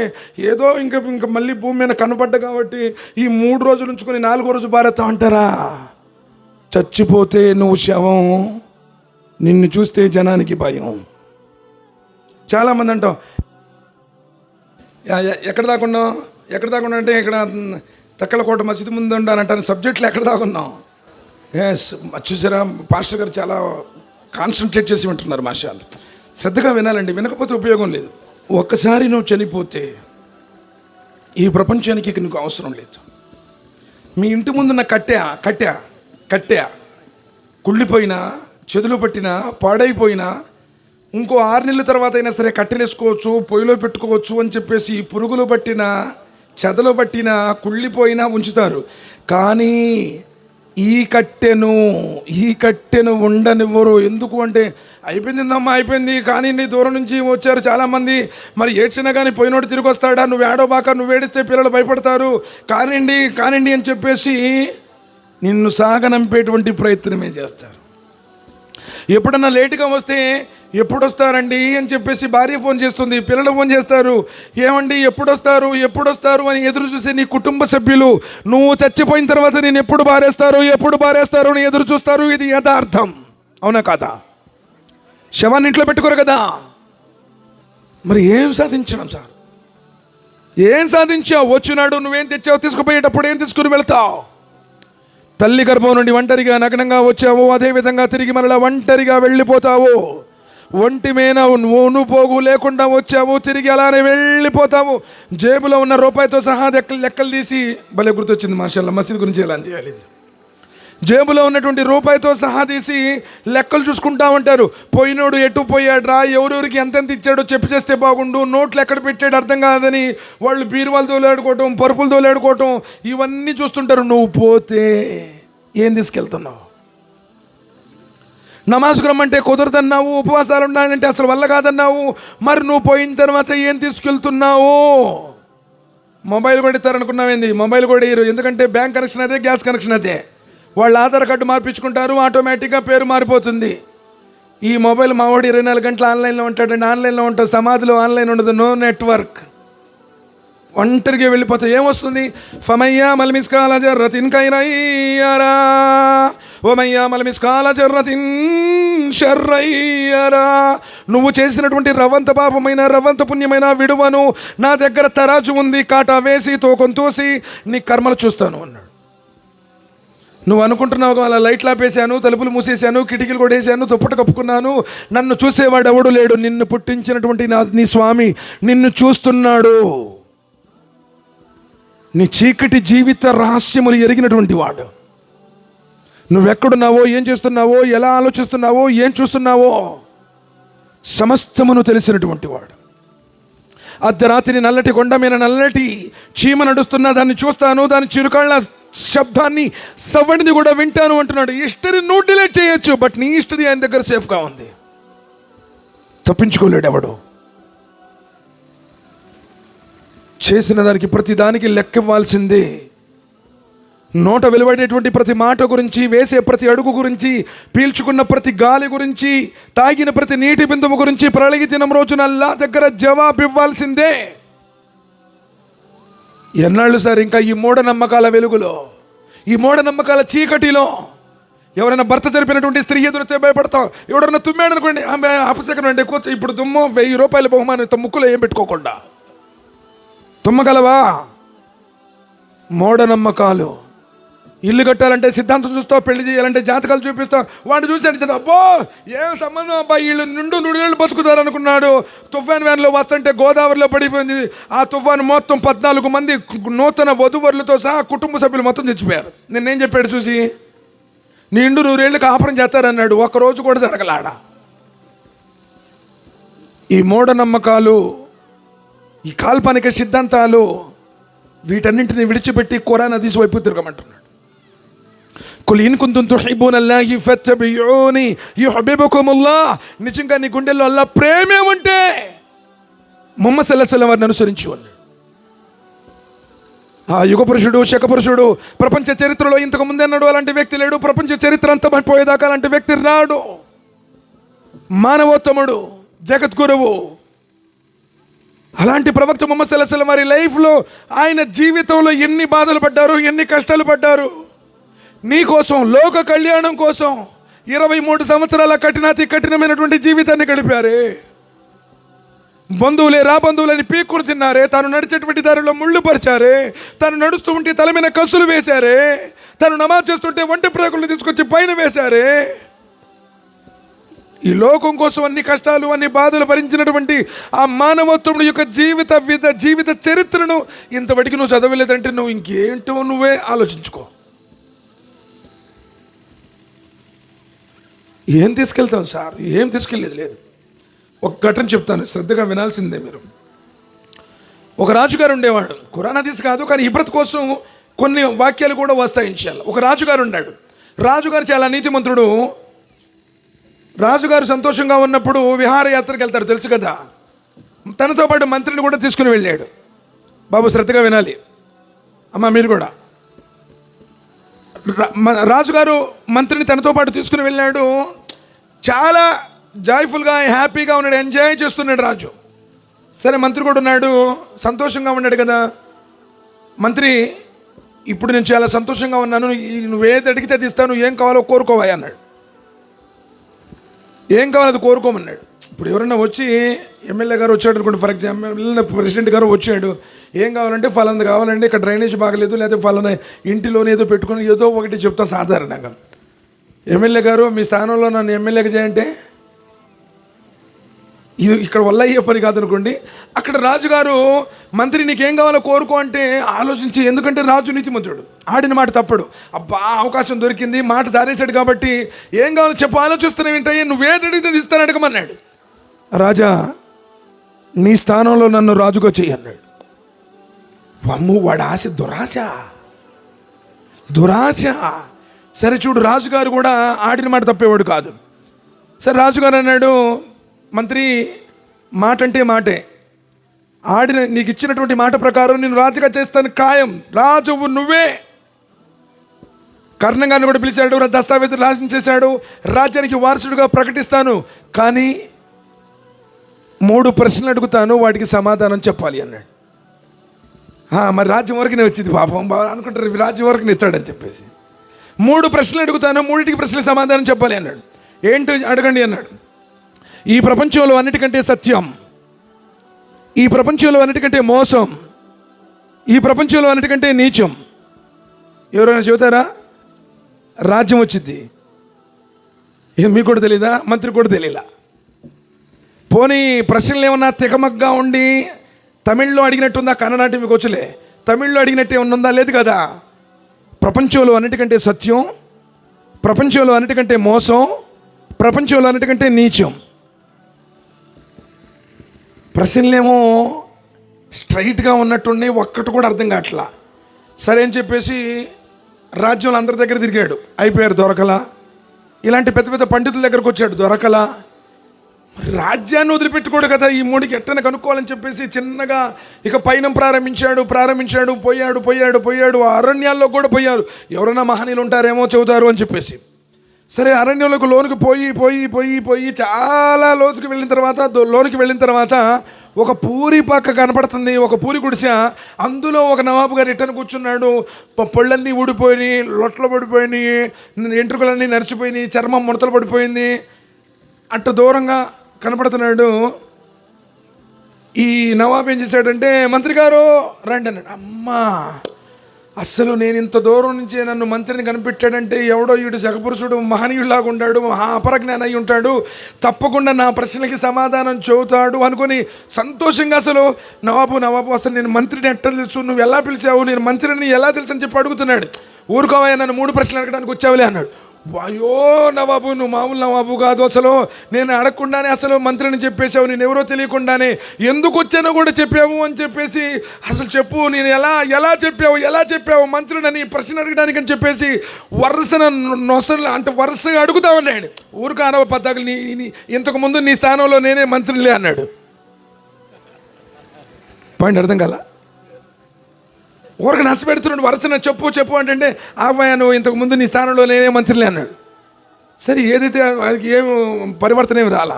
ఏదో ఇంకా మళ్ళీ భూమి మీద కనపడ్డా కాబట్టి ఈ 3 రోజులు ఉంచుకొని 4వ రోజు భారత అంటారా? చచ్చిపోతే నువ్వు శవం, నిన్ను చూస్తే జనానికి భయం. చాలామంది అంటాం, ఎక్కడ దాకున్నావు అంటే ఇక్కడ తక్కలకోట మసీదు ముందు ఉండాలంటాను. సబ్జెక్టులు ఎక్కడ దాకున్నాం? చూసారా, పాస్టర్ గారు చాలా కాన్సన్ట్రేట్ చేసి వింటున్నారు. మాషాలు శ్రద్ధగా వినాలండి, వినకపోతే ఉపయోగం లేదు. ఒక్కసారి నువ్వు చనిపోతే ఈ ప్రపంచానికి నీకు అవసరం లేదు. మీ ఇంటి ముందున్న కట్టె కుళ్ళిపోయినా, చెదులు పట్టినా, పాడైపోయినా, ఇంకో 6 నెలల తర్వాత అయినా సరే కట్టెలేసుకోవచ్చు, పొయ్యిలో పెట్టుకోవచ్చు అని చెప్పేసి పురుగులు పట్టినా, చెదలు పట్టినా, కుళ్ళిపోయినా ఉంచుతారు. కానీ ఈ కట్టెను ఉండనివ్వరు. ఎందుకు అంటే అయిపోయిందమ్మా, అయిపోయింది. కానీ నీ దూరం నుంచి వచ్చారు చాలామంది, మరి ఏడ్చినా కానీ పోయినోడు తిరిగి వస్తాడా, నువ్వు ఏడోబాక, నువ్వు ఏడిస్తే పిల్లలు భయపడతారు, కానివ్వండి అని చెప్పేసి నిన్ను సాగనంపేటువంటి ప్రయత్నమే చేస్తారు. ఎప్పుడన్నా లేటుగా వస్తే ఎప్పుడు వస్తారండి అని చెప్పేసి భార్య ఫోన్ చేస్తుంది, పిల్లలు ఫోన్ చేస్తారు, ఏమండి ఎప్పుడు వస్తారు అని ఎదురు చూసే నీ కుటుంబ సభ్యులు నువ్వు చచ్చిపోయిన తర్వాత నేను ఎప్పుడు బారేస్తారు అని ఎదురు చూస్తారు. ఇది యథార్థం, అవునా కాదా? శవాన్ని ఇంట్లో పెట్టుకోరు కదా. మరి ఏం సాధించడం సార్? ఏం సాధించావు? వచ్చినాడు, నువ్వేం తెచ్చావు, తీసుకుపోయేటప్పుడు ఏం తీసుకుని వెళ్తావు? తల్లి గర్భం నుండి ఒంటరిగా నగ్నంగా వచ్చావు, అదేవిధంగా తిరిగి మరలా ఒంటరిగా వెళ్ళిపోతావు. ఒంటి మీద పోగు లేకుండా వచ్చావు, తిరిగి అలానే వెళ్ళిపోతావు. జేబులో ఉన్న రూపాయితో సహా లెక్కలు తీసి, భలే గుర్తొచ్చింది మాషాల్లా, మసీద్ గురించి ఎలా చేయాలి. జేబులో ఉన్నటువంటి రూపాయితో సహా తీసి లెక్కలు చూసుకుంటా ఉంటారు. పోయినోడు ఎటు పోయాడ్రా, ఎవరెవరికి ఎంతెంత ఇచ్చాడో చెప్పి చేస్తే బాగుండు, నోట్లు ఎక్కడ పెట్టాడు అర్థం కాదని వాళ్ళు బీరువాలు తోలాడుకోవటం, పరుపులు తోలాడుకోవటం, ఇవన్నీ చూస్తుంటారు. నువ్వు పోతే ఏం తీసుకెళ్తున్నావు? నమాజ్కు రమ్మంటే కుదరదన్నావు, ఉపవాసాలు ఉండాలంటే అసలు వల్ల కాదన్నావు. మరి నువ్వు పోయిన తర్వాత ఏం తీసుకెళ్తున్నావు? మొబైల్ కూడా ఇస్తారనుకున్నావేంది? మొబైల్ కూడా ఇయ్యరు. ఎందుకంటే బ్యాంక్ కనెక్షన్ అదే, గ్యాస్ కనెక్షన్ అదే. వాళ్ళు ఆధార్ కార్డు మార్పించుకుంటారు, ఆటోమేటిక్గా పేరు మారిపోతుంది. ఈ మొబైల్ మావాడు 24 గంటలు ఆన్లైన్లో ఉంటాడండి. ఆన్లైన్లో ఉంటాడు, సమాధిలో ఆన్లైన్ ఉండదు, నో నెట్వర్క్, ఒంటరిగా వెళ్ళిపోతే ఏమొస్తుంది? ఫమయ్యా మల్మిస్కాల జర్రతిన్ ఖైరయ్యరా వమయ్యా మల్మిస్కాల జర్రతిన్ షర్రయ్యరా. నువ్వు చేసినటువంటి రవంత పాపమైన రవంత పుణ్యమైన విడువను, నా దగ్గర తరాజు ఉంది, కాటా వేసి తూకం తోసి నీ కర్మలు చూస్తాను అన్నాడు. నువ్వు అనుకుంటున్నావు అలా లైట్లు ఆపేశాను, తలుపులు మూసేశాను, కిటికీలు కొట్టేశాను, దుప్పటి కప్పుకున్నాను, నన్ను చూసేవాడు ఎవడు లేడు. నిన్ను పుట్టించినటువంటి నీ స్వామి నిన్ను చూస్తున్నాడు. నీ చీకటి జీవిత రహస్యములు ఎరిగినటువంటి వాడు. నువ్వెక్కడున్నావో, ఏం చేస్తున్నావో, ఎలా ఆలోచిస్తున్నావో, ఏం చూస్తున్నావో సమస్తమును తెలిసినటువంటి వాడు. అర్ధరాత్రి నల్లటి కొండ మీద నల్లటి చీమ నడుస్తున్నా దాన్ని చూస్తాను, దాని చిరుకాళ్ళ శబ్దాన్ని సవ్వడిని కూడా వింటాను అంటున్నాడు. హిస్టరీ నువ్వు డిలీట్ చేయొచ్చు, బట్ నీ హిస్టరీ ఆయన దగ్గర సేఫ్గా ఉంది, తప్పించుకోలేడు ఎవడు. చేసిన దానికి ప్రతి దానికి లెక్క ఇవ్వాల్సిందే. నోట వెలువడేటువంటి ప్రతి మాట గురించి, వేసే ప్రతి అడుగు గురించి, పీల్చుకున్న ప్రతి గాలి గురించి, తాగిన ప్రతి నీటి బిందువు గురించి ప్రళయ దినం రోజున అల్లా దగ్గర జవాబు ఇవ్వాల్సిందే. ఎన్నాళ్ళు సార్ ఇంకా ఈ మూఢనమ్మకాల వెలుగులో, ఈ మూఢనమ్మకాల చీకటిలో ఎవరైనా భర్త జరిపినటువంటి స్త్రీ ఎదురితే భయపడతావు. ఎవడన్నా తుమ్మాడు అనుకోండి, అపశకనం అంటే కూర్చో, ఇప్పుడు దుమ్ము 1000 రూపాయల బహుమానం, ముక్కులో ఏం పెట్టుకోకుండా తుమ్మగలవా? మూఢనమ్మకాలు. ఇల్లు కట్టాలంటే సిద్ధాంతం చూస్తావు, పెళ్లి చేయాలంటే జాతకాలు చూపిస్తావు. వాడిని చూసి అంటే అబ్బో ఏం సంబంధం అబ్బా, వీళ్ళు నిండు 100 బతుకుతారు అనుకున్నాడు. తుఫాన్ వ్యాన్లో వస్తుంటే గోదావరిలో పడిపోయింది. ఆ తుఫాన్ మొత్తం 14 మంది నూతన వధువరులతో సహా కుటుంబ సభ్యులు మొత్తం చచ్చిపోయారు. నేనేం చెప్పాడు చూసి, నిండు 100 కాపురం చేస్తారన్నాడు. ఒక్కరోజు కూడా జరగలాడ. ఈ మూఢనమ్మకాలు, ఈ కాల్పనిక సిద్ధాంతాలు, వీటన్నింటిని విడిచిపెట్టి ఖురాన్ హదీస్ వైపు తిరగమంటున్నాడు. కుల్ ఇన్ కుంతుం తుహిబ్బూనల్లాహి ఫత్తబిఊని యుహిబ్బుకుముల్లాహ్. నిజంగా నీ గుండెల్లో అల్లా ప్రేమే ఉంటే ముహమ్మద్ సల్లల్లాహు అలైహి వసల్లం వారిని అనుసరించు అన్నాడు. ఆ యుగ పురుషుడు, శక పురుషుడు, ప్రపంచ చరిత్రలో ఇంతకు ముందే అన్నాడు అలాంటి వ్యక్తి లేడు. ప్రపంచ చరిత్ర అంతా పోయేదాకా అలాంటి వ్యక్తి రాడు. మానవోత్తముడు, జగద్గురువు, అలాంటి ప్రవక్త ముహమ్మద్ సల్లల్లాహు అలైహి వసల్లం వారి లైఫ్లో, ఆయన జీవితంలో ఎన్ని బాధలు పడ్డారు, ఎన్ని కష్టాలు పడ్డారు. నీ కోసం, లోక కళ్యాణం కోసం 23 సంవత్సరాల కఠినమైనటువంటి జీవితాన్ని గడిపారే. బంధువులే రాబంధువులని పీక్కులు తిన్నారే. తాను నడిచేటువంటి దారిలో ముళ్ళు పరిచారే. తాను నడుస్తూ ఉంటే తల మీద కసులు వేశారే. తాను నమాజ్ చేస్తుంటే వంటి ప్రేకులను తీసుకొచ్చి పైన వేశారే. ఈ లోకం కోసం అన్ని కష్టాలు, అన్ని బాధలు భరించినటువంటి ఆ మానవత్వం యొక్క జీవిత చరిత్రను ఇంతవరకు నువ్వు చదవలేదంటే నువ్వు ఇంకేంటో నువ్వే ఆలోచించుకో. ఏం తీసుకెళ్తావు సార్? ఏం తీసుకెళ్ళేది లేదు. ఒక ఘటన చెప్తాను, శ్రద్ధగా వినాల్సిందే మీరు. ఒక రాజుగారు ఉండేవాడు. ఖురాన్ హదీస్ కాదు, కానీ ఇబ్రత్ కోసం కొన్ని వాక్యాలు కూడా వస్తాయి ఇన్షాల్లా. ఒక రాజుగారు ఉన్నాడు. రాజుగారు చాలా నీతిమంతుడు. రాజుగారు సంతోషంగా ఉన్నప్పుడు విహారయాత్రకు వెళ్తాడు, తెలుసు కదా. తనతో పాటు మంత్రిని కూడా తీసుకుని వెళ్ళాడు. బాబు శ్రద్ధగా వినాలి అమ్మ, మీరు కూడా. రాజుగారు మంత్రిని తనతో పాటు తీసుకుని వెళ్ళాడు. చాలా జాయ్ఫుల్గా, హ్యాపీగా ఉన్నాడు, ఎంజాయ్ చేస్తున్నాడు రాజు. సరే, మంత్రి కూడా ఉన్నాడు, సంతోషంగా ఉన్నాడు కదా. మంత్రి, ఇప్పుడు నేను చాలా సంతోషంగా ఉన్నాను, నువ్వేది అడిగితే అది ఇస్తాను, ఏం కావాలో కోరుకోవా అన్నాడు. ఏం కావాలో అది కోరుకోమన్నాడు. ఇప్పుడు ఎవరైనా వచ్చి ఎమ్మెల్యే గారు వచ్చాడు అనుకోండి, ఫర్ ఎగ్జాంపుల్ ప్రెసిడెంట్ గారు వచ్చాడు, ఏం కావాలంటే ఫలానా కావాలండి, ఇక్కడ డ్రైనేజ్ బాగలేదు, లేదా ఫలానా ఇంటిలోనే ఏదో పెట్టుకుని ఏదో ఒకటి చెప్తాం సాధారణంగా. ఎమ్మెల్యే గారు మీ స్థానంలో నన్ను ఎమ్మెల్యేగా చేయంటే ఇది ఇక్కడ వల్ల అయ్యే పని కాదనుకోండి. అక్కడ రాజుగారు మంత్రి నీకేం కావాలో కోరుకో అంటే ఆలోచించి, ఎందుకంటే రాజు నీతిమంతుడు, ఆడిన మాట తప్పడు. అబ్బా అవకాశం దొరికింది, మాట జారేశాడు కాబట్టి ఏం కావాలో చెప్పు, ఆలోచిస్తున్నావు ఏంటయ్యా, నువ్వేది అడిగితే ఇస్తాను అడగమన్నాడు. రాజా, నీ స్థానంలో నన్ను రాజుగా చెయ్యన్నాడు. వమ్ము, వాడి ఆశ దురాశ. సరే చూడు, రాజుగారు కూడా ఆడిన మాట తప్పేవాడు కాదు. సరే రాజుగారు అన్నాడు, మంత్రి మాట అంటే మాటే, నీకు ఇచ్చినటువంటి మాట ప్రకారం నేను రాజుగా చేస్తాను ఖాయం, రాజువు నువ్వే. కర్ణంగాన్ని కూడా పిలిచాడు, దస్తావేజులు రాసించేశాడు, రాజ్యానికి వారసుడుగా ప్రకటిస్తాను, కానీ 3 ప్రశ్నలు అడుగుతాను, వాటికి సమాధానం చెప్పాలి అన్నాడు. మరి రాజ్యం వరకునే వచ్చింది పాపం అనుకుంటారు, రాజ్యం వరకు ఇచ్చాడని చెప్పేసి 3 ప్రశ్నలు అడుగుతాను, 3 ప్రశ్నలకు సమాధానం చెప్పాలి అన్నాడు. ఏంటి అడగండి అన్నాడు. ఈ ప్రపంచంలో అన్నిటికంటే సత్యం, ఈ ప్రపంచంలో అన్నిటికంటే మోసం, ఈ ప్రపంచంలో అన్నిటికంటే నీచం ఎవరైనా చెబుతారా? రాజ్యం వచ్చింది, మీకు కూడా తెలీదా? మంత్రి కూడా తెలియలా. పోనీ ప్రశ్నలు ఏమన్నా తికమగ్గా ఉండి తమిళ్లో అడిగినట్టుందా? కన్ననాటి మీకు వచ్చలే, తమిళ్లో అడిగినట్టే ఉన్నదా? లేదు కదా. ప్రపంచంలో అన్నిటికంటే సత్యం, ప్రపంచంలో అన్నిటికంటే మోసం, ప్రపంచంలో అన్నిటికంటే నీచం. ప్రశ్నలేమో స్ట్రైట్గా ఉన్నట్టున్నాయి, ఒక్కటి కూడా అర్థం కావట్లా. సరే అని చెప్పేసి రాజ్యంలో అందరి దగ్గర తిరిగాడు, అయిపోయారు, దొరకలా. ఇలాంటి పెద్ద పెద్ద పండితుల దగ్గరకు వచ్చాడు, దొరకలా. రాజ్యాన్ని వదిలిపెట్టుకోడు కదా, ఈ 3కి ఎట్టన కనుక్కోవాలని చెప్పేసి చిన్నగా ఇక పయనం ప్రారంభించాడు. పోయాడు, అరణ్యాల్లో కూడా పోయారు. ఎవరైనా మహనీయులు ఉంటారేమో చెబుతారు అని చెప్పేసి. సరే అరణ్యంలోకి లోనికి పోయి చాలా లోతుకి వెళ్ళిన తర్వాత ఒక పూరి పక్క కనపడుతుంది, ఒక పూరి గుడిసె. అందులో ఒక నవాబు గారు రిటర్న్ కూర్చున్నాడు. పళ్ళన్నీ ఊడిపోయినాయి, లొట్టలు పడిపోయినాయి, ఎంట్రుకలన్నీ నరిచిపోయినాయి, చర్మం ముడతలు పడిపోయింది. అట్ట దూరంగా కనపడుతున్నాడు. ఈ నవాబు ఏం చేశాడంటే, మంత్రి గారు రండి అన్నాడు. అమ్మా, అస్సలు నేను ఇంత దూరం నుంచే నన్ను మంత్రిని కనిపెట్టాడంటే ఎవడో వీడు జగపురుషుడు, మహనీయుడిలాగా ఉంటాడు, మహా అపరజ్ఞానం అయి ఉంటాడు, తప్పకుండా నా ప్రశ్నలకి సమాధానం చెబుతాడు అనుకుని సంతోషంగా అసలు నవాబు అసలు నేను మంత్రిని ఎట్ట తెలుసు, నువ్వు ఎలా పిలిచావు, నేను మంత్రిని ఎలా తెలుసు అని చెప్పి అడుగుతున్నాడు. ఊరుకోవయ్యా, నన్ను 3 ప్రశ్నలు అడగడానికి వచ్చావులే అన్నాడు. వాయో నవాబు, నువ్వు మామూలు నవాబు కాదు, అసలు నేను అడగకుండానే అసలు మంత్రిని చెప్పేశావు, నేను ఎవరో తెలియకుండానే, ఎందుకు వచ్చానో కూడా చెప్పావు అని చెప్పేసి, అసలు చెప్పు, నేను ఎలా చెప్పావు మంత్రిని ప్రశ్న అడగడానికి అని చెప్పేసి వరుసగా అడుగుతావన్నాడు. ఊరుకు 60 పద్దాకులు ఇంతకుముందు నీ స్థానంలో నేనే మంత్రిలే అన్నాడు. పాయింట్ అర్థం కాల. ఊరికి నష్టపెడుతున్నాడు, వరుసన చెప్పు అంటే ఆమె నువ్వు ఇంతకుముందు నీ స్థానంలో నేనే మంత్రిలే అన్నాడు. సరే, ఏదైతే ఏం పరివర్తన ఏమి రాలా.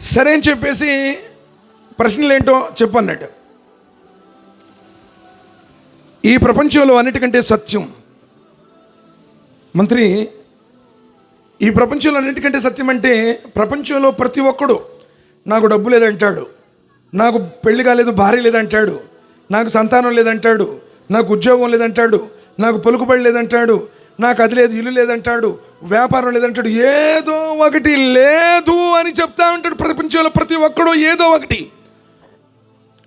సరే అని చెప్పేసి ప్రశ్నలు ఏంటో చెప్పు అన్నాడు. ఈ ప్రపంచంలో అన్నిటికంటే సత్యం, మంత్రి, ఈ ప్రపంచంలో అన్నిటికంటే సత్యం అంటే ప్రపంచంలో ప్రతి ఒక్కడు నాకు డబ్బు లేదంటాడు, నాకు పెళ్లి కాలేదు, భార్య లేదంటాడు, నాకు సంతానం లేదంటాడు, నాకు ఉద్యోగం లేదంటాడు, నాకు పలుకుబడి లేదంటాడు, నాకు అది లేదు, ఇల్లు లేదంటాడు, వ్యాపారం లేదంటాడు, ఏదో ఒకటి లేదు అని చెప్తా ఉంటాడు. ప్రపంచంలో ప్రతి ఒక్కడు ఏదో ఒకటి.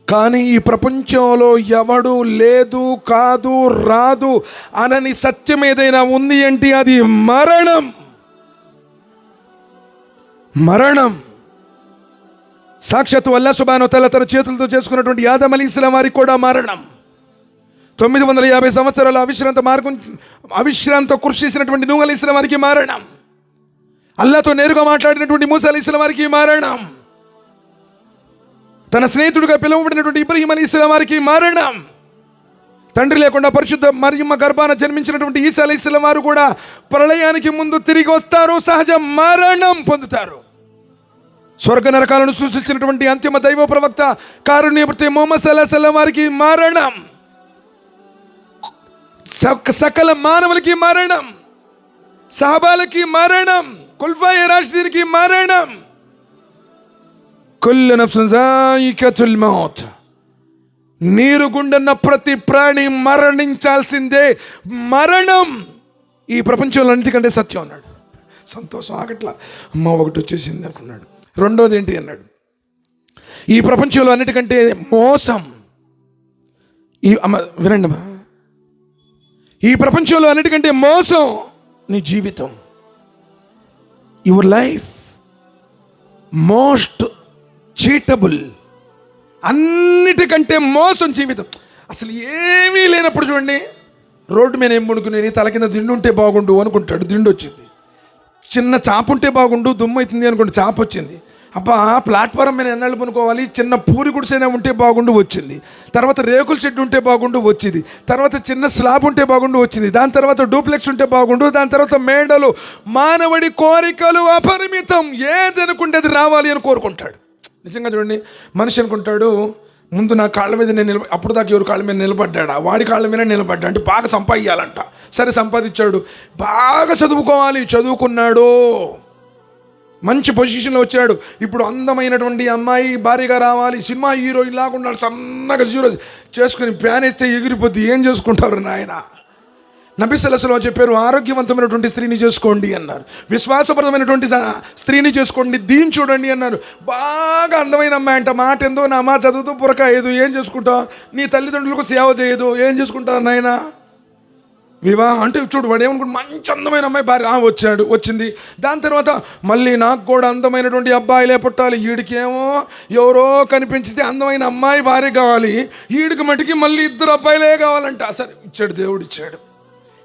కానీ ఈ ప్రపంచంలో ఎవడు లేదు, కాదు, రాదు అనని సత్యం ఏదైనా ఉంది అంటే అది మరణం. సాక్షాత్తు అల్లాహ్ సుబ్హానహు వ తఆలా తన చేతులతో చేసుకున్నటువంటి ఆదం అలైహిస్సలాం వారికి కూడా మరణం. 950 సంవత్సరాల అవిశ్రాంత కృషి చేసినటువంటి నూహ్ అలైహిస్సలాం వారికి మరణం. అల్లాహ్తో నేరుగా మాట్లాడినటువంటి మూసా అలైహిస్సలాం వారికి మరణం. తన స్నేహితుడిగా పిలువబడినటువంటి ఇబ్రహీం అలైహిస్సలాం వారికి మరణం. తండ్రి లేకుండా పరిశుద్ధ మరియమ్మ గర్భాన జన్మించినటువంటి ఈసా అలైహిస్సలాం వారు కూడా ప్రళయానికి ముందు తిరిగి వస్తారు, సహజ మరణం పొందుతారు. స్వర్గ నరకాలను సూచించినటువంటి అంతిమ దైవ ప్రవక్త కారుణ్యమూర్తి ముహమ్మద్ సల్లల్లాహు అలైహి వసల్లం వారికి మరణం. సకల మానవులకి మరణం, సహాబాలకి మరణం, ఖుల్ఫాయే రాషిదీన్కి మరణం. కుల్లు నఫ్సిన్ జాయికతుల్ మౌత్. నీరు గుండన్న ప్రతి ప్రాణి మరణించాల్సిందే, మరణం ఈ ప్రపంచంలో అన్నిటికంటే సత్యం అన్నాడు. సంతోషం ఆగట్లా, అమ్మ ఒకటి వచ్చేసింది అనుకున్నాడు. రెండోది ఏంటి అన్నాడు, ఈ ప్రపంచంలో అన్నిటికంటే మోసం. వినండి అమ్మా, ఈ ప్రపంచంలో అన్నిటికంటే మోసం నీ జీవితం. Your life most cheatable. అన్నిటికంటే మోసం జీవితం. అసలు ఏమీ లేనప్పుడు చూడండి, రోడ్డు మీద ఏం పడుకునేది, తల కింద దిండు ఉంటే బాగుండు అనుకుంటాడు, దిండు వచ్చింది. చిన్న చాప ఉంటే బాగుండు, దుమ్ము అవుతుంది అనుకుంటే చాప వచ్చింది. అబ్బా ప్లాట్ఫారం మీద ఎన్నాళ్ళు పనుకోవాలి, చిన్న పూరి గుడిసైనా ఉంటే బాగుండు వచ్చింది, తర్వాత రేకుల షెడ్ ఉంటే బాగుండు వచ్చింది, తర్వాత చిన్న స్లాబ్ ఉంటే బాగుండు వచ్చింది, దాని తర్వాత డూప్లెక్స్ ఉంటే బాగుండు, దాని తర్వాత మేడలు. మానవుడి కోరికలు అపరిమితం, ఏది అనుకుంటే అది రావాలి అని కోరుకుంటాడు. నిజంగా చూడండి, మనిషి అనుకుంటాడు ముందు నా కాళ్ళ మీద నేను అప్పుడు దాకా ఎవరు కాళ్ళ మీద నిలబడ్డా, వాడి కాళ్ళ మీద నిలబడ్డా, అంటే బాగా సంపాదించాలంట. సరే సంపాదించాడు, బాగా చదువుకోవాలి, చదువుకున్నాడు, మంచి పొజిషన్లో వచ్చాడు. ఇప్పుడు అందమైనటువంటి అమ్మాయి భార్యగా రావాలి, సినిమా హీరోయిన్ లాగా సన్నగా జీరో చేసుకుని ప్యాన్ వేస్తే ఎగిరిపోద్ది, ఏం చేసుకుంటారు నాయన. నబీ సల్లల్లాహు అలైహి వసల్లం చెప్పారు, ఆరోగ్యవంతమైనటువంటి స్త్రీని చేసుకోండి అన్నారు, విశ్వాసపరమైనటువంటి స్త్రీని చేసుకోండి, దీన్ని చూడండి అన్నారు. బాగా అందమైన అమ్మాయి అంట, మాట ఎందో నా అమ్మ చదువుతూ పురకాయదు, ఏం చేసుకుంటావు, నీ తల్లిదండ్రులకు సేవ చేయదు, ఏం చేసుకుంటావు నాయన. వివాహం అంటే చూడు, వాడు ఏమనుకుంటు మంచి అందమైన అమ్మాయి భార్య వచ్చింది. దాని తర్వాత మళ్ళీ నాకు కూడా అందమైనటువంటి అబ్బాయిలే పుట్టాలి, వీడికేమో ఎవరో కనిపించితే అందమైన అమ్మాయి భార్య కావాలి, వీడికి మటుకి మళ్ళీ 2 అబ్బాయిలే కావాలంట. సరే ఇచ్చాడు, దేవుడు ఇచ్చాడు,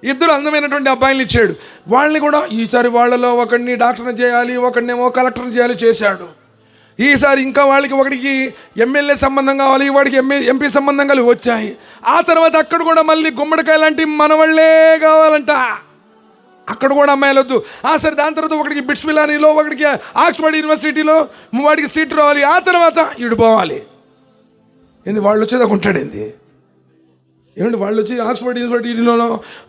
2 అందమైనటువంటి అబ్బాయిలు ఇచ్చాడు. వాళ్ళని కూడా ఈసారి వాళ్ళలో ఒకడిని డాక్టర్ని చేయాలి, ఒకడినేమో కలెక్టర్ని చేయాలి, చేశాడు. ఈసారి ఇంకా ఒకడికి ఎమ్మెల్యే సంబంధం కావాలి, వాడికి ఎంపీ సంబంధం కలిగి వచ్చాయి. ఆ తర్వాత అక్కడ కూడా మళ్ళీ గుమ్మడికాయ లాంటి మనవాళ్ళే కావాలంట, అక్కడ కూడా అమ్మాయిలు వద్దు. సరే దాని తర్వాత ఒకడికి బిట్స్ పిలానీలో, ఒకడికి ఆక్స్ఫర్డ్ యూనివర్సిటీలో వాడికి సీట్ రావాలి, ఆ తర్వాత ఈడు పోవాలి. ఏంది వాళ్ళు వచ్చేదాకా ఉంటాడు, ఏంది ఏమంటే వాళ్ళు వచ్చి ఆక్స్ఫర్డ్ యూనివర్సిటీలోనో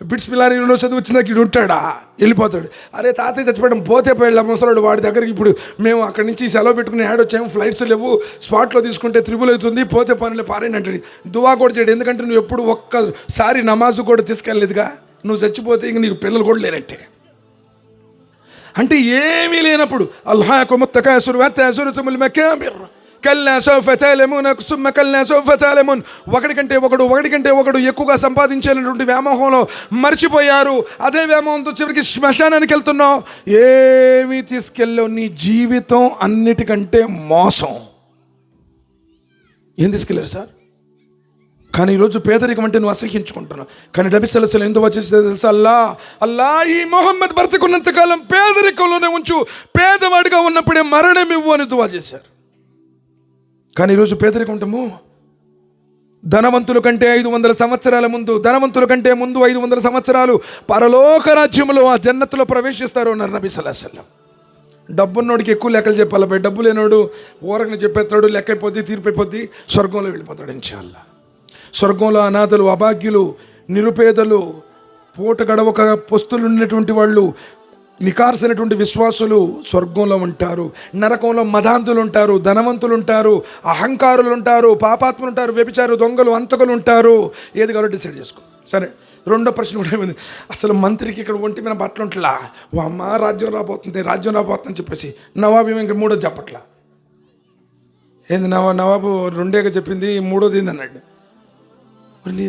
బిట్స్ పిలానీలో చదువు వచ్చినాక ఇటు ఉంటాడా, వెళ్ళిపోతాడు. అరే తాతయ్య చచ్చిపోవడం, పోతే పోయాడు ముసలాడు, వాడి దగ్గరికి ఇప్పుడు మేము అక్కడి నుంచి సెలవు పెట్టుకుని వచ్చాము, ఫ్లైట్స్ లేవు, స్పాట్లో తీసుకుంటే త్రిబుల్ అవుతుంది, పోతే పనులు పారేయండి అంటాడు. దువా కూడా చేయడు, ఎందుకంటే నువ్వు ఎప్పుడు ఒక్కసారి నమాజు కూడా తీసుకెళ్ళలేదుగా, నువ్వు చచ్చిపోతే ఇంక నీకు పిల్లలు కూడా లేనంటే. అంటే ఏమీ లేనప్పుడు అల్హాకుము తకాసురు హత్తా తుముల్ మకాబిర్ కల్లా సౌఫ తఅలమూన్ సుమ్మ కల్లా సౌఫ తఅలమూన్. ఒకడికంటే ఒకడు ఎక్కువగా సంపాదించేటువంటి వ్యామోహంలో మర్చిపోయారు. అదే వ్యామోహంతో చివరికి శ్మశానానికి వెళ్తున్నావు, ఏమీ తీసుకెళ్ళావు, నీ జీవితం అన్నిటికంటే మోసం. ఏం తీసుకెళ్ళారు సార్? కానీ ఈరోజు పేదరికం అంటే నువ్వు అసహ్యించుకుంటున్నావు. కానీ నబీ సల్లల్లాహు అలైహి వసల్లం ఎందుకు వచ్చేస్తే తెలుసా, అల్లా ఈ మొహమ్మద్ బ్రతికున్నంతకాలం పేదరికంలోనే ఉంచు, పేదవాడిగా ఉన్నప్పుడే మరణం ఇవ్వు అని దువా చేశారు. కానీ ఈరోజు పేదరికం ఉంటాము, ధనవంతుల కంటే 500 సంవత్సరాల ముందు, ధనవంతుల కంటే ముందు 500 సంవత్సరాలు పరలోక రాజ్యంలో ఆ జన్నతులో ప్రవేశిస్తారు అన్నారు నబీ సల్లల్లాహు అలైహి వసల్లం. డబ్బున్నోడికి ఎక్కువ లెక్కలు చెప్పాలి, డబ్బు లేనోడు ఊరకని చెప్పేస్తాడు, లెక్క అయిపోద్ది, తీర్పైపోద్ది, స్వర్గంలో వెళ్ళిపోతాడు ఇన్షాల్లా. స్వర్గంలో అనాథలు, అభాగ్యులు, నిరుపేదలు, పూట గడవక పొస్తులు ఉన్నటువంటి వాళ్ళు, నికార్సైనటువంటి విశ్వాసులు స్వర్గంలో ఉంటారు. నరకంలో మదాంతులు ఉంటారు, ధనవంతులు ఉంటారు, అహంకారులు ఉంటారు, పాపాత్ములు ఉంటారు, వ్యభిచారు, దొంగలు, అంతకులు ఉంటారు. ఏది కావాలో డిసైడ్ చేసుకో. సరే, రెండో ప్రశ్న కూడా ఏమైంది, అసలు మంత్రికి ఇక్కడ ఒంటి మీద బట్టలు ఉంటలా, అమ్మ రాజ్యం రాబోతుందని చెప్పేసి నవాబు ఇంకా 3వ చెప్పట్లా. ఏంది నవాబు 2గా చెప్పింది, 3వది ఏంది అన్నాడు.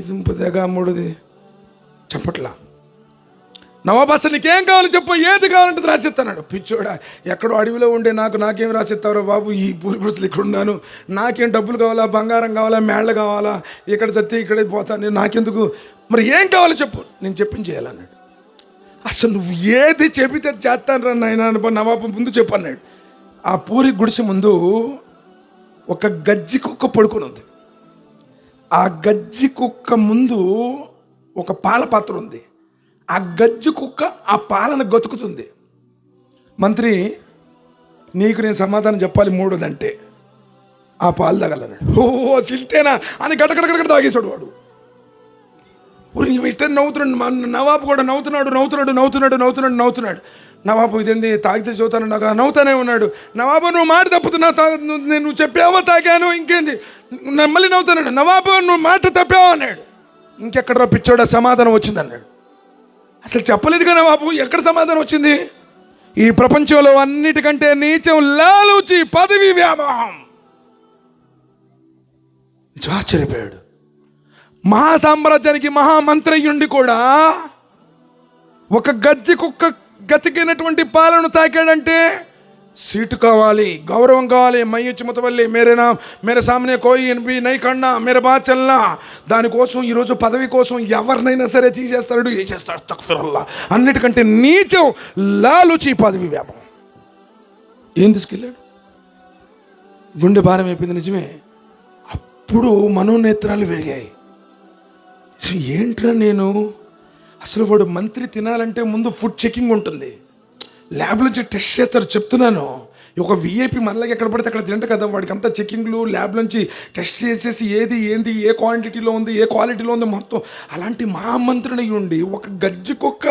దింపుదేగా 3వది చెప్పట్లా. నవాబు అసలు నీకేం కావాలి చెప్పు, ఏది కావాలంటే రాసిస్తాడు. పిచ్చోడా, ఎక్కడో అడవిలో ఉండే నాకేం రాసిస్తారో బాబు, ఈ పూరి గుడిసెలు ఇక్కడ ఉన్నాను, నాకేం డబ్బులు కావాలా, బంగారం కావాలా, మేళ్ళ కావాలా, ఇక్కడ చస్తే ఇక్కడే పోతాను, నాకెందుకు, మరి ఏం కావాలో చెప్పు, నేను చెప్పింది చేయాలన్నాడు. అసలు నువ్వు ఏది చెబితే చేస్తాను రా నాయన నవాబు ముందు చెప్పు అన్నాడు. ఆ పూరి గుడిసె ముందు ఒక గజ్జి కుక్క పడుకొని ఉంది. ఆ గజ్జి కుక్క ముందు ఒక పాల పాత్ర ఉంది. ఆ గజ్జి కుక్క ఆ పాలను గతుకుతుంది. మంత్రి, నీకు నేను సమాధానం చెప్పాలి, 3వదంటే ఆ పాలు తాగాలన్నాడు. ఓ సిల్తేనా అని గడగడగడ తాగేశాడు వాడు. ఇట్లా నవ్వుతున్నాడు. నవాబు కూడా నవ్వుతున్నాడు. నవాబు ఇదేంది తాగితే చదువుతాను, నాకు నవ్వుతానే ఉన్నాడు. నవాబు నువ్వు మాట తప్పుతున్నా, నువ్వు చెప్పావో తాగాను, ఇంకేంది మళ్ళీ నవ్వుతున్నాడు. నవాబు నువ్వు మాట తప్పావో అన్నాడు. ఇంకెక్కడ పిచ్చోడా సమాధానం వచ్చింది అన్నాడు. అసలు చెప్పలేదు కదా నవాబు, ఎక్కడ సమాధానం వచ్చింది? ఈ ప్రపంచంలో అన్నిటికంటే నీచం లాలూచి, పదవి, వ్యామోహం. ఆశ్చర్యపోయాడు. మహాసామ్రాజ్యానికి మహామంత్రయుండి కూడా ఒక గజ్జి కుక్క గతికినటువంటి పాలను తాకాడంటే సీటు కావాలి, గౌరవం కావాలి. మయ్యొచ్చి ముతవల్లి మేరే సామనే కోయి ఎన్బి నై కన్నా మేరే బాత్ చల్నా. దానికోసం ఈరోజు పదవి కోసం ఎవరినైనా సరే తీసేస్తాడు, చేసేస్తాడు. తక్ఫిరుల్లా. అన్నిటికంటే నీచం లాలుచి, పదవి, వ్యాపం. ఏం తీసుకెళ్ళాడు? గుండె భారం అయిపోయింది, నిజమే. అప్పుడు మనోనేత్రాలు వెలిగాయి. ఏంట్రా నేను అసలు, వాడు మంత్రి తినాలంటే ముందు ఫుడ్ చెకింగ్ ఉంటుంది, ల్యాబ్ నుంచి టెస్ట్ చేస్తారు. చెప్తున్నాను, ఒక విఐపి మనలాగా ఎక్కడ పడితే అక్కడ తింట కదా, వాడికి అంతా చెకింగ్లు ల్యాబ్ నుంచి టెస్ట్ చేసేసి ఏది ఏంటి ఏ క్వాంటిటీలో ఉంది ఏ క్వాలిటీలో ఉంది మొత్తం. అలాంటి మహామంత్రిని ఉండి ఒక గజ్జికొక్క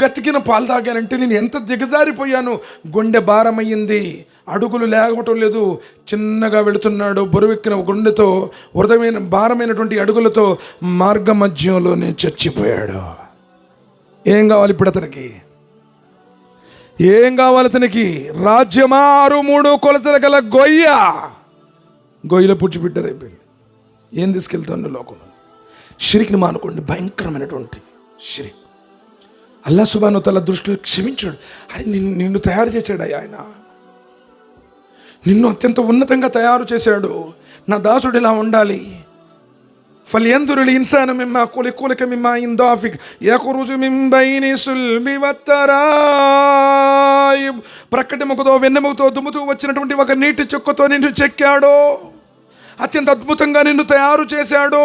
గతికిన పాలు తాగానంటే నేను ఎంత దిగజారిపోయాను. గుండె భారమయ్యింది, అడుగులు లేకపోవటం లేదు, చిన్నగా వెళుతున్నాడు బరువెక్కిన గుండెతో, హృదయమైన భారమైనటువంటి అడుగులతో మార్గ మధ్యంలోనే చచ్చిపోయాడు. ఏం కావాలి ఇప్పుడు అతనికి? ఏం కావాలి అతనికి? రాజ్యమా 6-3 కొలతల గల గొయ్యిలో పుచ్చిపెట్టారైపోయింది. ఏం తీసుకెళ్తాను లోకంలో? షిరిక్ని మానుకోండి, భయంకరమైనటువంటి షిరిక్. అల్లా సుబ్హానహు వ తఆలా దృష్టిలో క్షమించాడు. నిన్ను తయారు చేశాడు ఆయన, నిన్ను అత్యంత ఉన్నతంగా తయారు చేశాడు. నా దాసుడు ఇలా ఉండాలి. فلينظر الإنسان مما خلق من ماء دافق يخرج من بين الصلب والترائب. ప్రక్కటి ముఖతో వెన్నెముకతో దుమ్ముతూ వచ్చినటువంటి ఒక నీటి చుక్కతో నిన్ను చెక్కాడు. అత్యంత అద్భుతంగా నిన్ను తయారు చేశాడు.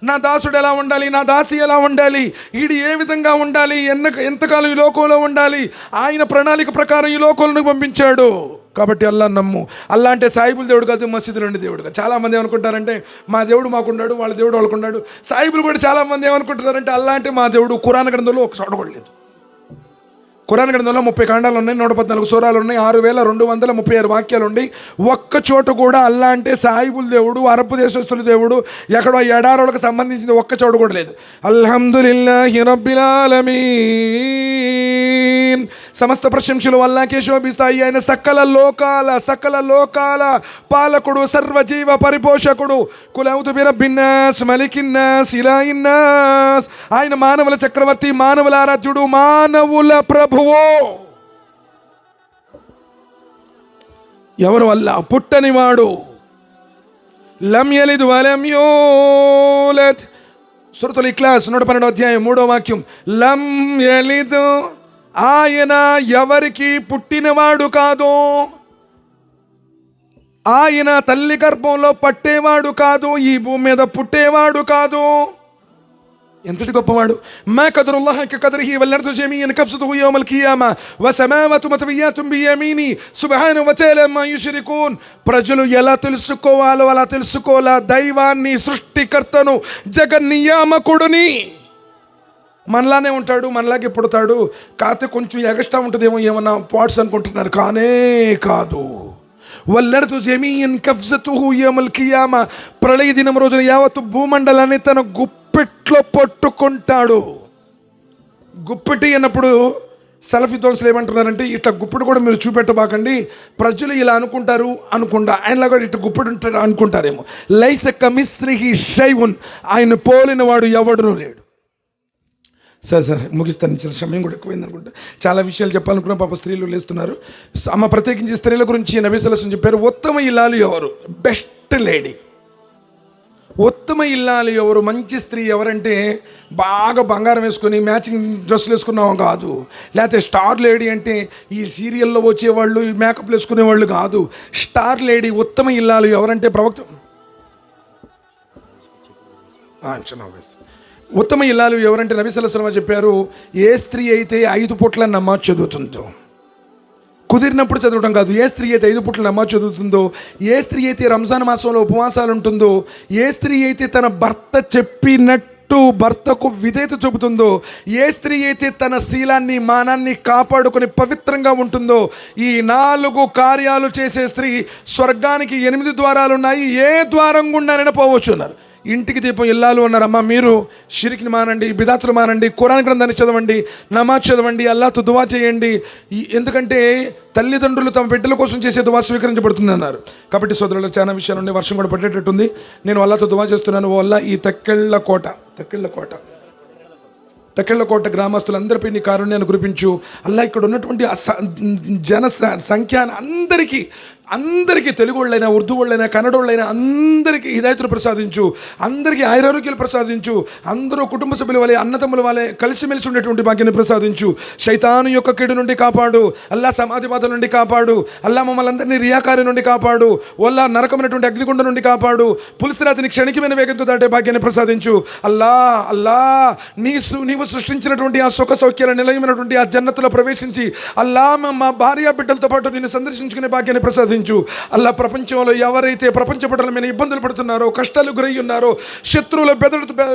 నా దాసుడు ఎలా ఉండాలి, నా దాసి ఎలా ఉండాలి, ఈడు ఏ విధంగా ఉండాలి, ఎంతకాలం ఈ లోకంలో ఉండాలి, ఆయన ప్రణాళిక ప్రకారం ఈ లోకంలో పంపించాడు. కాబట్టి అల్లా నమ్ము. అల్లా అంటే సాయిబుల్ దేవుడు కాదు, మసీదులోని దేవుడుగా. చాలామంది ఏమనుకుంటారంటే మా దేవుడు మాకున్నాడు, వాళ్ళ దేవుడు వాళ్ళకున్నాడు. సాయిబులు కూడా చాలామంది ఏమనుకుంటున్నారంటే అల్లా అంటే మా దేవుడు. ఖురాన్ గ్రంథంలో ఒక చోట కూడా లేదు. ఖురాన్ గ్రంథంలో 30 కాండాలు ఉన్నాయి, 114 సూరాలు ఉన్నాయి, 6236 వాక్యాలు ఉన్నాయి. ఒక్క చోట కూడా అల్లా అంటే సాయిబుల్ దేవుడు, అరబ్ దేశస్తుల దేవుడు, ఎక్కడో ఎడారులకు సంబంధించింది ఒక్క చోట కూడా లేదు. అల్హమ్దులిల్లాహి రబ్బిల్ ఆలమీన్. సమస్త ప్రశంసలు అల్లాకే శోభిస్తాయి. ఆయన సకల లోకాల పాలకుడు, సర్వజీవ పరిపోషకుడు. కుల్ ఔదు బిరబ్బిన్నాస్ మలికిన్నాస్ ఇలాయిన్నాస్. ఆయన మానవుల చక్రవర్తి, మానవుల ఆరాధ్యుడు, మానవుల ప్రభువు. ఎవరు? అల్లా. పుట్టనివాడు, లం యలిద్ వలం యూలద్. సూరతుల్ ఇఖ్లాస్ 112వ అధ్యాయం 3వ వాక్యం. లం యలిద్, ఆయన ఎవరికి పుట్టినవాడు కాదు, ఆయన తల్లి గర్భంలో పట్టేవాడు కాదు, ఈ భూమి మీద పుట్టేవాడు కాదు. ఎంతటి గొప్పవాడు! మా కదరుల్లాహి కదరిహి వల్ అర్దు జమీఅన్ కబ్జతుహు యౌమల్ కియామా వసమావాతు మత్వియాతున్ బియమీని సుబ్హానహు వ తఆలా మా యుష్రికూన్. ప్రజలు ఎలా తెలుసుకోవాలో అలా తెలుసుకోవాలా. దైవాన్ని, సృష్టికర్తను, జగన్నియామకుడిని. మనలానే ఉంటాడు, మనలాగే పుడతాడు, కాకపోతే కొంచెం ఎగస్ట్రా ఉంటుందేమో, ఏమన్నా పార్ట్స్ అనుకుంటున్నారు. కానే కాదు. వల్లర్దు జమీఅన్ కబ్జతుహు యౌమల్ కియామా. ప్రళయ దినం రోజున యావత్తు భూమండలాన్ని తన గుప్పెట్లో పట్టుకుంటాడు. గుప్పెటి అన్నప్పుడు సలఫీ దోన్సులు ఏమంటున్నారంటే, ఇట్లా గుప్పెడు కూడా మీరు చూపెట్టబాకండి, ప్రజలు ఇలా అనుకుంటారు అనుకుంటా, ఆయనలా కూడా ఇట్లా గుప్పెడు ఉంటాడు అనుకుంటారేమో. లైస కమిస్రిహి షైఉన్. ఆయన పోలిన వాడు ఎవడునూ లేడు. సరే ముగిస్తాను, చాలా సమయం కూడా ఎక్కువైంది అనుకుంటా. చాలా విషయాలు చెప్పాలనుకున్నా, పాప స్త్రీలు లేస్తున్నారు. అమ్మ ప్రత్యేకించి స్త్రీల గురించి నబీ సల్లల్లాహు అలైహి వసల్లం చెప్పారు. ఉత్తమ ఇల్లాలు ఎవరు? Best lady. ఉత్తమ ఇల్లాలు ఎవరు? మంచి స్త్రీ ఎవరంటే బాగా బంగారం వేసుకొని మ్యాచింగ్ డ్రెస్సులు వేసుకున్నాం కాదు, లేకపోతే స్టార్ లేడీ అంటే ఈ సీరియల్లో వచ్చేవాళ్ళు మేకప్లు వేసుకునేవాళ్ళు కాదు. స్టార్ లేడీ, ఉత్తమ ఇల్లాలు ఎవరంటే ప్రవక్త ఉత్తమ ఇల్లాలు ఎవరంటే నబీ సల్లల్లాహు అలైహి వసల్లం చెప్పారు, ఏ స్త్రీ అయితే 5 పూట్ల నమాజ్ చదువుతుందో, కుదిరినప్పుడు చదవడం కాదు, ఏ స్త్రీ అయితే 5 పూట్ల నమాజ్ చదువుతుందో, ఏ స్త్రీ అయితే రంజాన్ మాసంలో ఉపవాసాలు ఉంటుందో, ఏ స్త్రీ అయితే తన భర్త చెప్పినట్టు భర్తకు విధేయత చూపుతుందో, ఏ స్త్రీ అయితే తన శీలాన్ని, మానాన్ని కాపాడుకొని పవిత్రంగా ఉంటుందో, ఈ 4 కార్యాలు చేసే స్త్రీ స్వర్గానికి 8 ద్వారాలు ఉన్నాయి, ఏ ద్వారం గుండానైనా పోవచ్చు అన్నారు. ఇంటికి దీపం ఇల్లాలు అన్నారు. అమ్మ మీరు షిరిక్ని మానండి, బిదాతులు మానండి, ఖురాన్ గ్రంథాన్ని చదవండి, నమాజ్ చదవండి, అల్లాహ్తో దువా చేయండి. ఎందుకంటే తల్లిదండ్రులు తమ బిడ్డల కోసం చేసే దువా స్వీకరించబడుతుంది అన్నారు. కాబట్టి సోదరులు, చాలా విషయాలు ఉన్నాయి. వర్షం కూడా పడేటట్టుంది. నేను అల్లాహ్తో దువా చేస్తున్నాను. వల్ల ఈ తక్కెళ్ళకోట గ్రామస్తులందరిపై నీ కారుణ్యాన్ని కురిపించు. అల్లా ఇక్కడ ఉన్నటువంటి జన సంఖ్య అందరికీ అందరికీ తెలుగు వాళ్ళైనా, ఉర్దూ వాళ్ళైనా, కన్నడ వాళ్ళైనా అందరికీ హిదాయతులు ప్రసాదించు, అందరికీ ఆయురారోగ్యాలు ప్రసాదించు, అందరూ కుటుంబ సభ్యుల వలె, అన్నతమ్ముల వలె కలిసిమెలిసి ఉండేటువంటి భాగ్యాన్ని ప్రసాదించు. శైతాను యొక్క కీడు నుండి కాపాడు అల్లా, సమాధివాదం నుండి కాపాడు అల్లా, మమ్మల్ని అందరినీ రియాకారి నుండి కాపాడు వల్ల, నరకమైనటువంటి అగ్నిగుండ నుండి కాపాడు, పులిసిరాతిని క్షణికమైన వేగంతో దాటే భాగ్యాన్ని ప్రసాదించు. అల్లా అల్లా, నీవు సృష్టించినటువంటి ఆ సుఖ సౌఖ్యాల నిలయమైనటువంటి ఆ జన్నతులో ప్రవేశించి అల్లా మా భార్య బిడ్డలతో పాటు నిన్ను సందర్శించుకునే భాగ్యాన్ని ప్రసాదించు. అల్లా, ప్రపంచంలో ఎవరైతే ప్రపంచ పటల మీద ఇబ్బందులు పడుతున్నారో, కష్టాలు గురై ఉన్నారో, శత్రువుల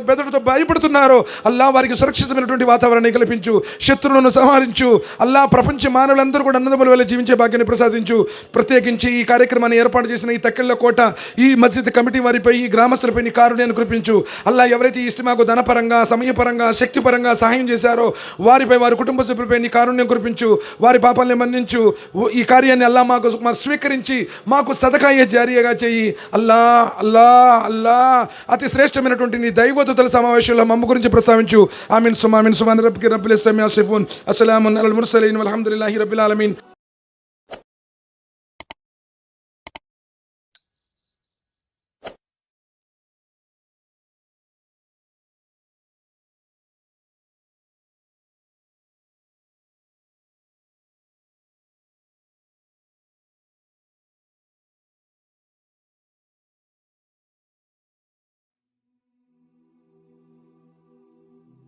బెదడుతో భయపడుతున్నారో అల్లా, వారికి సురక్షితమైనటువంటి వాతావరణాన్ని కల్పించు, శత్రువులను సంహరించు. అల్లా, ప్రపంచ మానవులందరూ కూడా అన్నదమ్ముల వల్ల జీవించే భాగ్యాన్ని ప్రసాదించు. ప్రత్యేకించి ఈ కార్యక్రమాన్ని ఏర్పాటు చేసిన ఈ తక్కెళ్ళ కోట, ఈ మస్జిద్ కమిటీ వారిపై, ఈ గ్రామస్తులపై నీ కారుణ్యాన్ని కురిపించు. అల్లా, ఎవరైతే ఈ ఇస్తిమాకు ధనపరంగా, సమయపరంగా, శక్తిపరంగా సహాయం చేశారో వారిపై, వారి కుటుంబ సభ్యులపై నీ కారుణ్యం కురిపించు, వారి పాపాలను మన్నించు. ఈ కార్యాన్ని అల్లా మాకు స్వీకరించి మాకు సదకాయ జారీగా చెయ్యి. అల్లా అల్లా అల్లా, అతి శ్రేష్టమైనటువంటి నీ దైవదూతల సమావేశంలో మమ్మ గురించి ప్రస్తావించు. ఆమీన్ సుమామిన్ సుమాన్ రబ్బికి రబ్బిల్ ఇస్లామి అసిఫూన్. అస్సలాము అలల్ ముర్సలీన్ వల్హమ్దులిల్లాహి రబ్బిల్ ఆలమీన్.